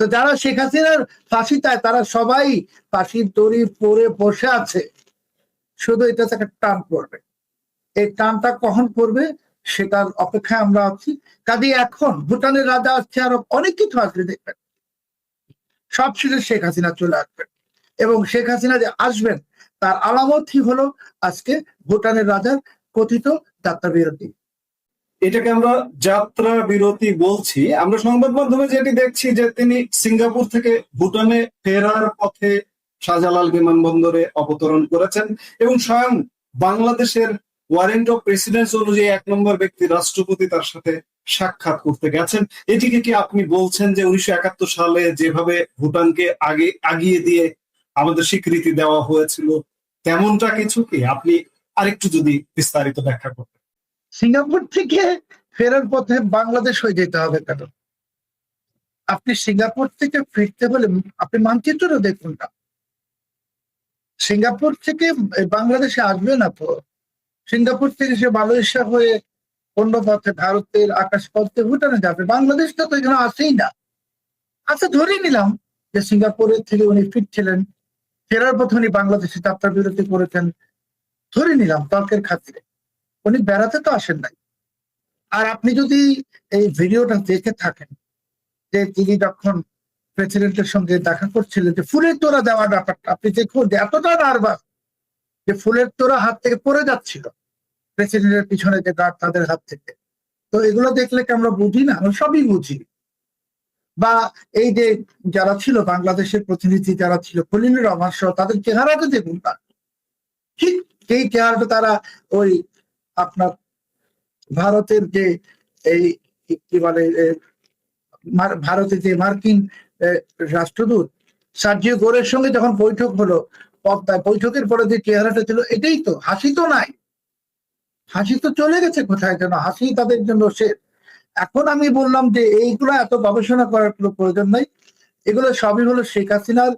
তো যারা শেখ হাসিনার ফাঁসি চায় তারা সবাই ফাঁসির দড়ি পরে বসে আছে, শুধু এটা একটা টান পড়বে। এই টানটা কখন পড়বে সেটার অপেক্ষায় আমরা আছি। কাজে এখন ভুটানের রাজা আসছে, আরো অনেক কিছু আসবে, দেখবেন সব শেষে শেখ হাসিনা চলে আসবেন। এবং শেখ হাসিনা যে আসবেন তার আলামতই হলো আজকে ভুটানের রাজার কথিত যাত্রা বিরতি। এটাকে আমরা যাত্রা বিরতি বলছি। আমরা সংবাদ মাধ্যমে যেটি দেখছি যে তিনি সিঙ্গাপুর থেকে ভুটানে ফেরার পথে শাহজালাল বিমানবন্দরে অবতরণ করেছেন এবং স্বয়ং বাংলাদেশের ওয়ারেন্ট অফ প্রেসিডেন্স অনুযায়ী 1 নম্বর ব্যক্তি রাষ্ট্রপতি তার সাথে সাক্ষাৎ করতে গেছেন। এটিকে কি আপনি বলছেন যে 1971 সালে যেভাবে ভুটানকে আগিয়ে দিয়ে আমাদের স্বীকৃতি দেওয়া হয়েছিল তেমনটা কিছু কি? আপনি আরেকটু যদি বিস্তারিত ব্যাখ্যা করতেন। সিঙ্গাপুর থেকে ফেরার পথে বাংলাদেশ হয়ে যেতে হবে কেন? আপনি সিঙ্গাপুর থেকে ফিরতে হলে আপনি মানচিত্র দেখুন না। সিঙ্গাপুর থেকে বাংলাদেশে আসবে না তো। সিঙ্গাপুর থেকে সে মালয়েশিয়া হয়ে অন্য পথে ভারতের আকাশপথে ভুটানে যাবে। বাংলাদেশটা তো এখানে আসেই না। আচ্ছা, ধরে নিলাম যে সিঙ্গাপুরের থেকে উনি ফিরছিলেন, ফেরার পথে উনি বাংলাদেশে যাত্রা বিরতি করেছেন, ধরে নিলাম তর্কের খাতিরে। উনি বেড়াতে তো আসেন নাই। আর আপনি যদি এই ভিডিওটা দেখে থাকেন যে তিনি যখন প্রেসিডেন্টের সঙ্গে দেখা করছিলেন, যে ফুলের তোড়া দেওয়ার ব্যাপারটা আপনি দেখুন, যে এতটা নার্ভাস যে ফুলের তোড়া হাত থেকে পড়ে যাচ্ছিল প্রেসিডেন্টের পিছনে যে গার্ড তাদের হাত থেকে। তো এগুলো দেখলে কি আমরা বুঝি না? আমরা সবই বুঝি। বা এই যে যারা ছিল বাংলাদেশের প্রতিনিধি যারা ছিল, খলিলুর রহমান সহ, তাদের চেহারাটা দেখুন না, ঠিক এই চেহারাটা তারা ওই আপনার ভারতের যে এই কি বলে ভারতে যে মার্কিন রাষ্ট্রদূত সার্জিও গোরের সঙ্গে যখন বৈঠক হলো পদ্মায়, বৈঠকের পরে যে চেহারাটা ছিল, এটাই তো। হাসি তো নাই, হাসি তো চলে গেছে কোথায় যেন, হাসি তাদের জন্য শেষ। এখন আমি বললাম যে এইগুলো এত গবেষণা করার কোনো প্রয়োজন নাই। এগুলো সবই হলো শেখ হাসিনার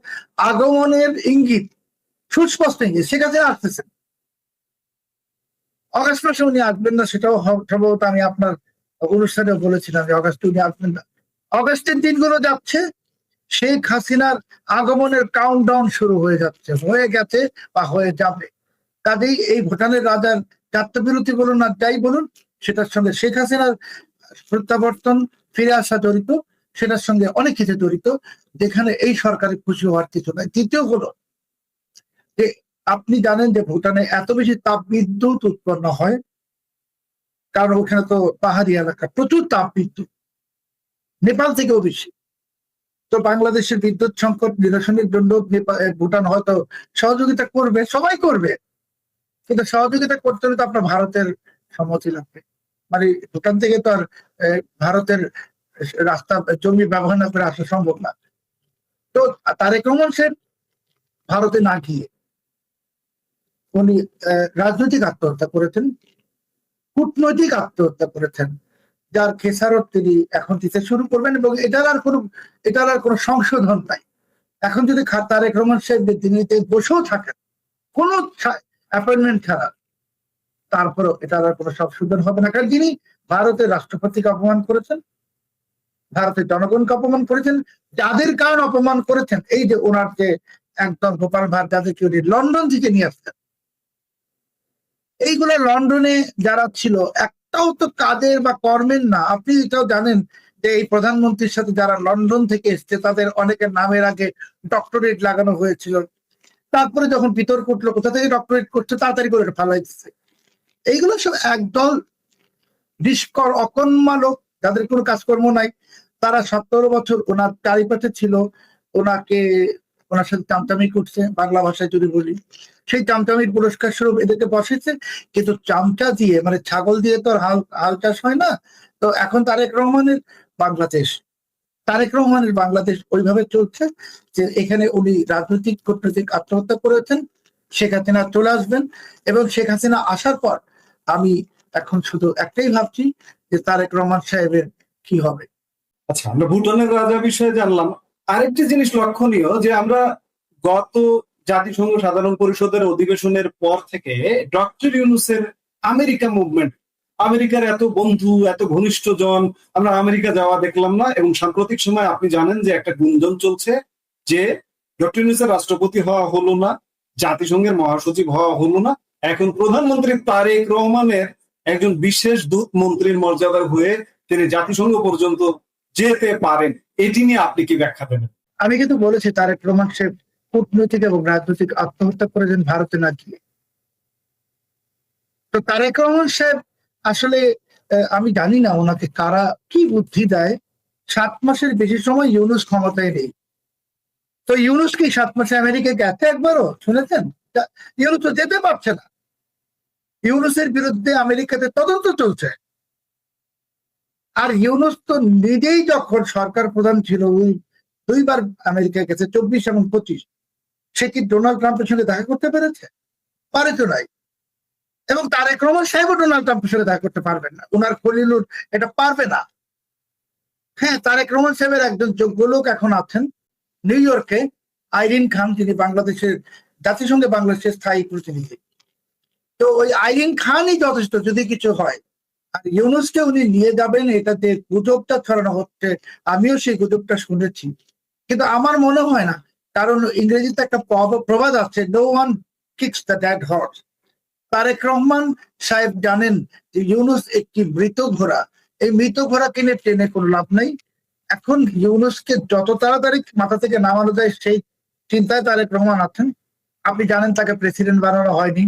আগমনের ইঙ্গিত, সুস্পষ্ট ইঙ্গিত। শেখ হাসিনা আসতেছেন, অগাস্ট মাসে উনি আসবেন না, সেটাও সম্ভবত আমি আপনার অনুষ্ঠানেও বলেছিলাম যে অগাস্টে উনি আসবেন না। অগাস্টের দিনগুলো যাচ্ছে, শেখ হাসিনার আগমনের কাউন্টডাউন শুরু হয়ে যাচ্ছে, হয়ে গেছে বা হয়ে যাবে। কাজেই এই ভুটানের রাজার যাত্রাবিরতি বলুন আর যাই বলুন, সেটার সঙ্গে শেখ হাসিনার প্রত্যাবর্তন, ফিরে আসা জড়িত, সেটার সঙ্গে অনেক কিছু জড়িত, যেখানে এই সরকারের খুশি হওয়ার কিছু নাই। দ্বিতীয় হলো যে আপনি জানেন যে ভুটানে এত বেশি তাপ বিদ্যুৎ উৎপন্ন হয়, কারণ ওখানে তো পাহাড়ি এলাকা, প্রচুর তাপ বিদ্যুৎ, নেপাল থেকেও বেশি। তো বাংলাদেশের বিদ্যুৎ সংকট নিরসনের জন্য ভুটান হয়তো সহযোগিতা করবে, সবাই করবে, কিন্তু সহযোগিতা করতে হলে তো আপনার ভারতের সম্মতি লাগবে। মানে ভুটান থেকে তো আর ভারতের রাস্তা জমি ব্যবহার না করে আসা সম্ভব না। তো তারেক রহমান সাহেব ভারতে না গিয়ে উনি রাজনৈতিক আত্মহত্যা করেছেন, কূটনৈতিক আত্মহত্যা করেছেন, যার খেসারত তিনি এখন দিতে শুরু করবেন। এবং এটার আর কোনো সংশোধন নাই। এখন যদি তারেক রহমান সাহেব দিল্লিতে বসেও থাকেন কোনো অ্যাপয়েন্টমেন্ট ছাড়া, তারপরেও এটার আর কোনো সংশোধন হবে না। কারণ তিনি ভারতের রাষ্ট্রপতিকে অপমান করেছেন, ভারতের জনগণকে অপমান করেছেন। যাদের কারণে অপমান করেছেন, এই যে ওনার যে একদম গোপাল ভাঁড়, যাদেরকে উনি লন্ডন থেকে নিয়ে আসতেন, এইগুলো লন্ডনে যারা ছিল একটাও তো কাজের বা কর্মের না। আপনি এটাও জানেন যে এই প্রধানমন্ত্রীর সাথে যারা লন্ডন থেকে এসছে তাদের অনেকের নামের আগে ডক্টরেট লাগানো হয়েছিল। তারপরে যখন বিতর্ক উঠলো কোথা থেকে ডক্টরেট করছে, তাড়াতাড়ি করে ফালাই দিচ্ছে। এইগুলো সব একদল নিষ্কর অকর্মা লোক, যাদের কোনো কাজকর্ম নাই। তারা 17 বছর ওনার চারিপাশে ছিল, ওনার সাথে চামচামি করছে, বাংলা ভাষায় যদি বলি। সেই চামচামির পুরস্কার স্বরূপ এদেরকে বসেছে। কিন্তু চামচা দিয়ে, মানে ছাগল দিয়ে তো হাল চাষ হয় না। তো এখন তারেক রহমানের বাংলাদেশ ওইভাবে চলছে যে এখানে উনি রাজনৈতিক কূটনৈতিক আত্মহত্যা করেছেন। শেখ হাসিনা চলে আসবেন, এবং শেখ হাসিনা আসার পর আমি এখন শুধু একটাই ভাবছি যে তারেক রহমান সাহেবের কি হবে। আচ্ছা, আমরা ভুটানের রাজা বিষয়ে জানলাম। আরেকটি জিনিস লক্ষণীয় যে আমরা গত জাতিসংঘ সাধারণ পরিষদের অধিবেশনের পর থেকে ডক্টর ইউনূসের আমেরিকা মুভমেন্ট আমেরিকার এত বন্ধু, এত ঘনিষ্ঠ জন, আমরা আমেরিকা যাওয়া দেখলাম না। এবং সাম্প্রতিক সময় আপনি জানেন যে একটা গুঞ্জন চলছে যে ডক্টর ইউনূসের রাষ্ট্রপতি হওয়া হলো না, জাতিসংঘের মহাসচিব হওয়া হলো না, এখন প্রধানমন্ত্রী তারেক রহমানের একজন বিশেষ দূত মন্ত্রীর মর্যাদা হয়ে তিনি জাতিসংঘ পর্যন্ত যেতে পারেন। এটি নিয়ে আপনি কি ব্যাখ্যা দেবেন? আমি কিন্তু বলেছি তারেক রহমান সে কূটনৈতিক এবং রাজনৈতিক আত্মহত্যা করেছেন ভারতে না গিয়ে। তো তারেক রহমান সাহেব আসলে আমি জানি না ওনাকে কারা কি বুদ্ধি দেয়। 7 মাসের বেশি সময় ইউনূস ক্ষমতায় নেই। তো ইউনূস কি 7 মাসে আমেরিকা গেছে একবারও শুনেছেন? ইউনূস তো যেতে পারছে না। ইউনূসের বিরুদ্ধে আমেরিকাতে তদন্ত চলছে। আর ইউনূস তো নিজেই যখন সরকার প্রধান ছিল দুইবার আমেরিকা গেছে, 24 এবং 25। সে কি ডোনাল্ড ট্রাম্পের সঙ্গে দেখা করতে পেরেছে? পারে তো নাই। এবং তারেক রহমান সাহেবও ডোনাল্ড ট্রাম্পের সঙ্গে দেখা করতে পারবেন না। ওনার খলিলুর এটা পারবে না। হ্যাঁ, তারেক রহমান সাহেবের একজন যোগ্য লোক এখন আছেন নিউ ইয়র্কে, আইরিন খান, যিনি বাংলাদেশের জাতিসংঘে বাংলাদেশের স্থায়ী প্রতিনিধি। তো ওই আইরিন খানই যথেষ্ট যদি কিছু হয়। আর ইউনূসকে উনি নিয়ে যাবেন, এটাতে গুজবটা ছড়ানো হচ্ছে, আমিও সেই গুজবটা শুনেছি। কিন্তু আমার মনে হয় না, কারণ ইংরেজিতে একটা প্রবাদ আছে, no one kicks the dead horse. Tarique Rahman Saheb জানেন যে ইউনূস একটি মৃত ঘোড়া, এই মৃত ঘোড়া কিনে টেনে কোনো লাভ নাই। এখন ইউনূসকে যত তাড়াতাড়ি মাথা থেকে নামানো যায় সেই চিন্তায় তারেক রহমান আছেন। আপনি জানেন তাকে প্রেসিডেন্ট বানানো হয়নি।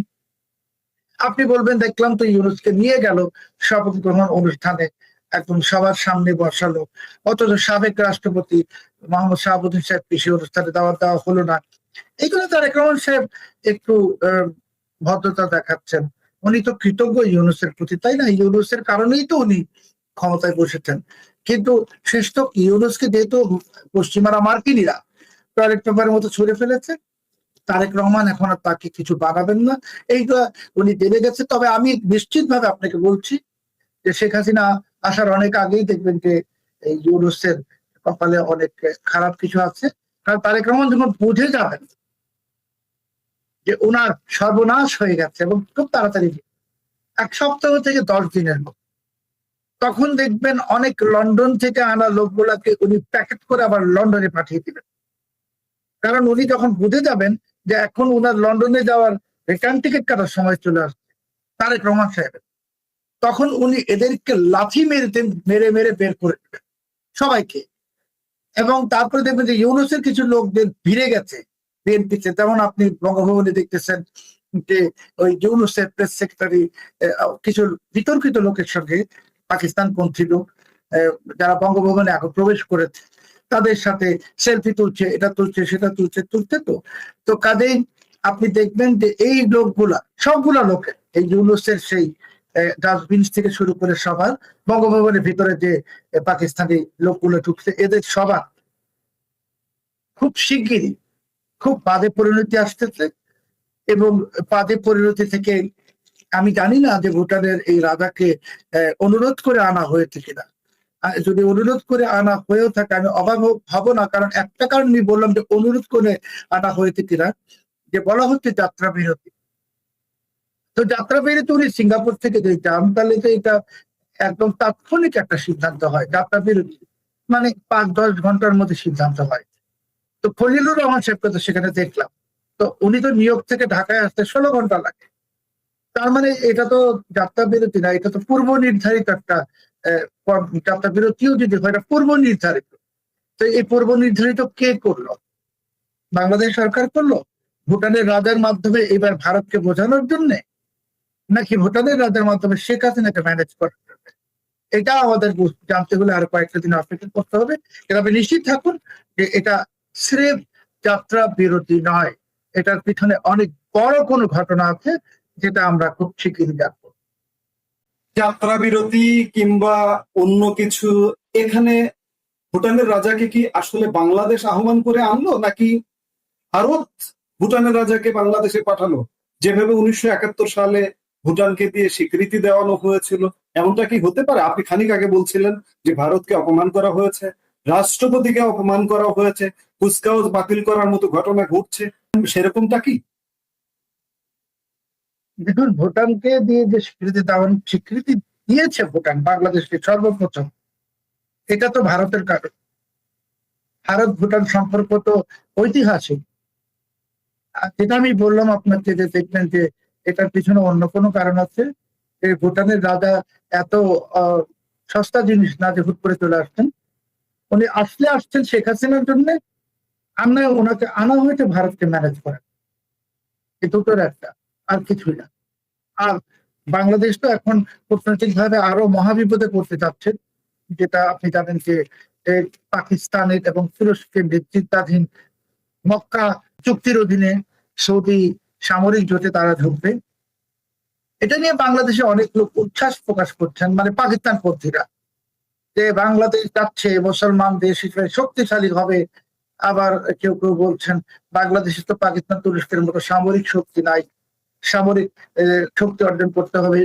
আপনি বলবেন দেখলাম তো ইউনূসকে নিয়ে গেল শপথ গ্রহণ অনুষ্ঠানে, একদম সবার সামনে বসালো, অথচ সাবেক রাষ্ট্রপতি মোহাম্মদ শাহাবুদ্দিন সাহেবকে সেই অনুষ্ঠানে দাওয়াত দেওয়া হলো না। এগুলো তারেক রহমান সাহেব একটু ভদ্রতা দেখাচ্ছেন। উনি তো কৃতজ্ঞ ইউনূসের প্রতি, তাই না? ইউনূসের কারণেই তো উনি ক্ষমতায় বসেছেন। কিন্তু শেষ তো ইউনূসকে যেহেতু পশ্চিমারা মার্কিনীরা টয়লেট পেপারের মতো ছুড়ে ফেলেছে, তারেক রহমান এখন আর তাকে কিছু বানাবেন না, এইটা উনি জেনে গেছে। তবে আমি নিশ্চিত ভাবে আপনাকে বলছি যে শেখ হাসিনা আসার অনেক আগেই দেখবেন যে এই ইউনূসের কপালে অনেক খারাপ কিছু আছে। কারণ তারেক রহমান যখন বুঝে যাবেন যে ওনার সর্বনাশ হয়ে গেছে, এবং খুব তাড়াতাড়ি 1 সপ্তাহ থেকে 10 দিনের মধ্যে, তখন দেখবেন অনেক লন্ডন থেকে আনা লোকগুলাকে উনি প্যাকেট করে আবার লন্ডনে পাঠিয়ে দিবেন। কারণ উনি যখন বুঝে যাবেন যে এখন ওনার লন্ডনে যাওয়ার রিটার্ন টিকিট কাটার সময় চলে আসছে তারেক রহমান সাহেবের, তখন উনি এদেরকে লাথি মেরে মেরে বের করে দেবেন সবাইকে। এবং তারপরে দেখবেন যে ইউনূসের কিছু লোকদের ভিড়ে গেছে বিএনপিতে, যেমন আপনি বঙ্গভবনে দেখতেছেন যে ওই ইউনূসের প্রেস সেক্রেটারি কিছু বিতর্কিত লোকের সঙ্গে, পাকিস্তানপন্থী লোক যারা বঙ্গভবনে এখন প্রবেশ করেছে, তাদের সাথে সেলফি তুলছে, এটা তুলছে সেটা তুলছে। তো কাজেই আপনি দেখবেন যে এই লোকগুলা সবগুলা লোকের, এই ইউনূসের সেই ডাস্টবিন থেকে শুরু করে সবার, বঙ্গভবনের ভিতরে যে পাকিস্তানি লোকগুলো ঢুকছে, এদের সবার খুব শিগগিরই খুব বাজে পরিণতি আসতেছে। এবং বাজে পরিণতি থেকে আমি জানি না যে ভুটানের এই রাজাকে অনুরোধ করে আনা হয়েছে কিনা। যদি অনুরোধ করে আনা হয়েও থাকে আমি অবাক হব না, কারণ একটা কারণ আমি বললাম যে অনুরোধ করে আনা হয়েছে কিনা, যে বলা হচ্ছে যাত্রা বিরতি। তো যাত্রা বিরতি উনি সিঙ্গাপুর থেকে যদি যান তাহলে তো এটা একদম তাৎক্ষণিক একটা সিদ্ধান্ত হয়। যাত্রা বিরতি মানে 5-10 ঘন্টার মধ্যে সিদ্ধান্ত হয়। তো খলিলুর রহমান সাহেবকে তো সেখানে দেখলাম, তো উনি তো নিউ ইয়র্ক থেকে ঢাকায় আসতে 16 ঘন্টা লাগে। তার মানে এটা তো যাত্রা বিরতি না, এটা তো পূর্ব নির্ধারিত একটা যাত্রা বিরতিও যদি হয়, এটা পূর্ব নির্ধারিত। তো এই পূর্ব নির্ধারিত কে করলো? বাংলাদেশ সরকার করলো? ভুটানের রাজার মাধ্যমে এবার ভারতকে বোঝানোর জন্য, নাকি ভুটানের রাজার মাধ্যমে শেখ হাসিনাকে ম্যানেজ করার জন্য? এটা আমাদের জানতে হলে আরো কয়েকটা দিন অপেক্ষা করতে হবে। কিন্তু আপনি নিশ্চিত থাকুন যে এটা স্রেফ যাত্রা বিরতি নয়, এটার পিছনে অনেক বড় কোনো ঘটনা আছে, যেটা আমরা খুব শিগগিরই জানবো। যাত্রা বিরতি কিংবা অন্য কিছু, এখানে ভুটানের রাজাকে কি আসলে বাংলাদেশ আহ্বান করে আনলো, নাকি ভারত ভুটানের রাজাকে বাংলাদেশে পাঠালো? যেভাবে 1971 সালে ভুটানকে দিয়ে স্বীকৃতি দেওয়ানো হয়েছিল, এমনটা কি হতে পারে? আপনি খানিক আগে বলছিলেন যে ভারতকে অপমান করা হয়েছে, রাষ্ট্রপতিকে অপমান করা হয়েছে, কুচকাওয়াজ বাতিল করার মতো ঘটনা ঘটছে, সেরকমটা কি? দেখুন, ভুটানকে দিয়ে যে স্বীকৃতি দিয়েছে ভুটান বাংলাদেশকে সর্বপ্রথম। এটা তো ভারতের কারণ। ভারত ভুটান সম্পর্ক তো ঐতিহাসিক। আর যেটা আমি বললাম আপনাকে, যে দেখবেন যে এটার পিছনে অন্য কোনো কারণ আছে। এই ভুটানের রাজা এত আহ, সস্তা জিনিস না যে হুট করে চলে আসছেন। উনি আসছেন শেখ হাসিনার জন্য। আমরা ওনাকে আনা হয়েছে ভারতকে ম্যানেজ করার। এই দুটোর একটা, আর কিছুই না। আর বাংলাদেশ তো এখন কূটনৈতিক ভাবে আরো মহাবিপদে পড়তে যাচ্ছে। যেটা আপনি জানেন যে এই পাকিস্তানের এবং তুরস্কের নেতৃত্বাধীন মক্কা চুক্তির অধীনে সৌদি সামরিক জোটে তারা ঢুকবে। এটা নিয়ে বাংলাদেশে অনেক লোক উচ্ছ্বাস প্রকাশ করছেন, মানে পাকিস্তান পন্থীরা, যে বাংলাদেশ যাচ্ছে মুসলমান দেশ হিসেবে শক্তিশালী হবে। আবার কেউ কেউ বলছেন বাংলাদেশে তো পাকিস্তান তুরস্কের মতো সামরিক শক্তি নাই, সামরিক শক্তি অর্জন করতে হবে।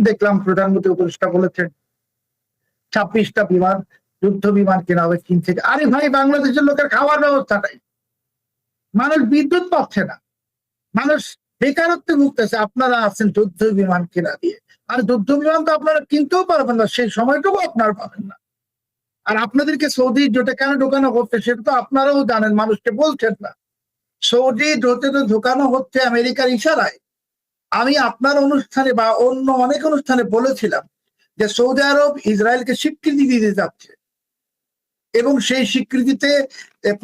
দেখলাম প্রধানমন্ত্রী উপদেষ্টা বলেছেন 26টা বিমান, যুদ্ধ বিমান কেনা হবে চীন থেকে। আরে ভাই, বাংলাদেশের লোকের খাওয়ার ব্যবস্থা নাই, মানুষ বিদ্যুৎ পাচ্ছে না, মানুষ বেকারত্বে ভুগতেছে, আপনারা আছেন যুদ্ধ বিমান কেনা দিয়ে। আর যুদ্ধ বিমান তো আপনারা কিনতেও পারবেন না, সেই সময়টুকু আপনারা পাবেন না। আর আপনাদেরকে সৌদি জোটে কেন ঢোকানো হচ্ছে সেটা তো আপনারাও জানেন, মানুষকে বলছেন না। সৌদি জোটে তো ঢোকানো হচ্ছে আমেরিকার ইশারায়। আমি আপনার অনুষ্ঠানে বা অন্য অনেক অনুষ্ঠানে বলেছিলাম যে সৌদি আরব ইসরায়েলকে স্বীকৃতি দিতে যাচ্ছে, এবং সেই স্বীকৃতিতে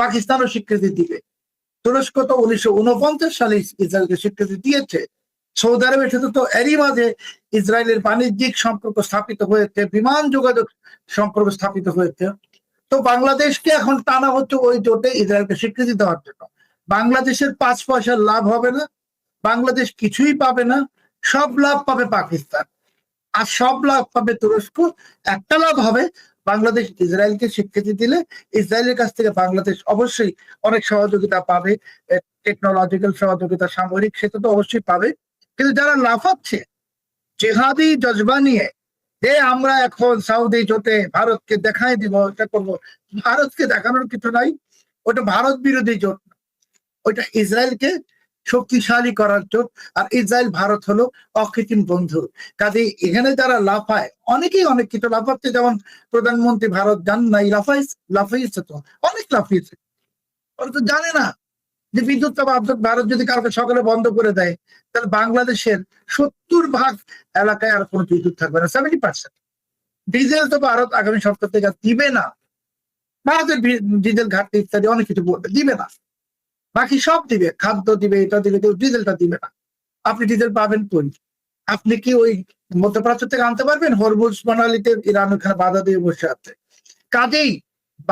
পাকিস্তানও স্বীকৃতি দিবে। তুরস্ক তো 1949 সালে ইসরায়েলকে স্বীকৃতি দিয়েছে। সৌদি আরবের সাথে তো এরই মাঝে ইসরায়েলের বাণিজ্যিক সম্পর্ক স্থাপিত হয়েছে, বিমান যোগাযোগ সম্পর্ক স্থাপিত হয়েছে। তো বাংলাদেশকে এখন টানা হচ্ছে ওই জোটে ইসরায়েলকে স্বীকৃতি দেওয়ার জন্য। বাংলাদেশের 5 পয়সার লাভ হবে না, বাংলাদেশ কিছুই পাবে না, সব লাভ পাবে পাকিস্তান, আর সব লাভ পাবে তুরস্ক। একটা লাভ হবে, বাংলাদেশ ইসরায়েলকে স্বীকৃতি দিলে ইসরায়েলের কাছ থেকে বাংলাদেশ অবশ্যই অনেক সহযোগিতা পাবে, টেকনোলজিক্যাল সহযোগিতা, সামরিক, সেটা তো অবশ্যই পাবে। কিন্তু যারা লাফাচ্ছে জেহাদি জজবা নিয়ে, যে আমরা এখন সৌদি জোটে ভারতকে দেখাই দিব, এটা করবো, ভারতকে দেখানোর কিছু নাই। ওটা ভারত বিরোধী জোট, ওইটা ইসরায়েলকে শক্তিশালী করার জোট। আর ইসরায়েল ভারত হলো অকৃত্রিম বন্ধু। কাজে এখানে যারা লাফায়, অনেকেই অনেক কিছু লাফাচ্ছে, যেমন প্রধানমন্ত্রী ভারত যান নাই, লাফাইছে তো, অনেক লাফিয়েছে। ওরা তো জানে না যে বিদ্যুৎ ভারত যদি কালকে সকালে বন্ধ করে দেয়, তাহলে বাংলাদেশের 70% এলাকায় আর কোনো বিদ্যুৎ থাকবে না, 70%। ডিজেল তো ভারত আগামী সপ্তাহ থেকে আর দিবে না। ভারতের ডিজেল ঘাটতি ইত্যাদি অনেক কিছু বলবে, দিবে না। বাকি সব দিবে, খাদ্য দিবে, এটা দিবে, কেউ ডিজেলটা দিবে না। আপনি ডিজেল পাবেন কই? আপনি কি ওই মধ্যপ্রাচ্য থেকে আনতে পারবেন? হরমুজ প্রণালীতে ইরান ওখানে বাধা দিয়ে বসে আছে। কাজেই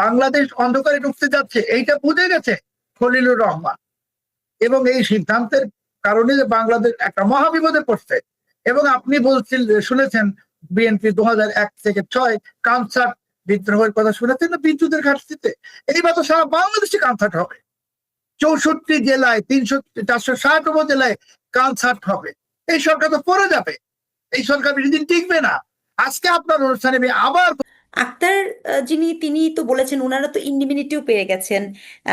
বাংলাদেশ অন্ধকারে ঢুকতে যাচ্ছে, এইটা বুঝে গেছে খলিলুর রহমান, এবং এই সিদ্ধান্তের কারণে যে বাংলাদেশ একটা মহাবিপদে পড়ছে। এবং আপনি শুনেছেন বিএনপি 2001 থেকে 6 কানসার্ট বিদ্রোহের কথা শুনেছেন না, বিদ্যুতের ঘাটতিতে। এইবার তো সারা বাংলাদেশে কানসার্ট হবে, 64 জেলায় 460 উপজেলায় কানসার্ট হবে। এই সরকার তো পড়ে যাবে, এই সরকার বেশিদিন টিকবে না। আজকে আপনার অনুষ্ঠানে আমি আবার আক্তার তিনি তো বলেছেন ওনারা তো ইন্ডিমিনিটিও পেয়ে গেছেন।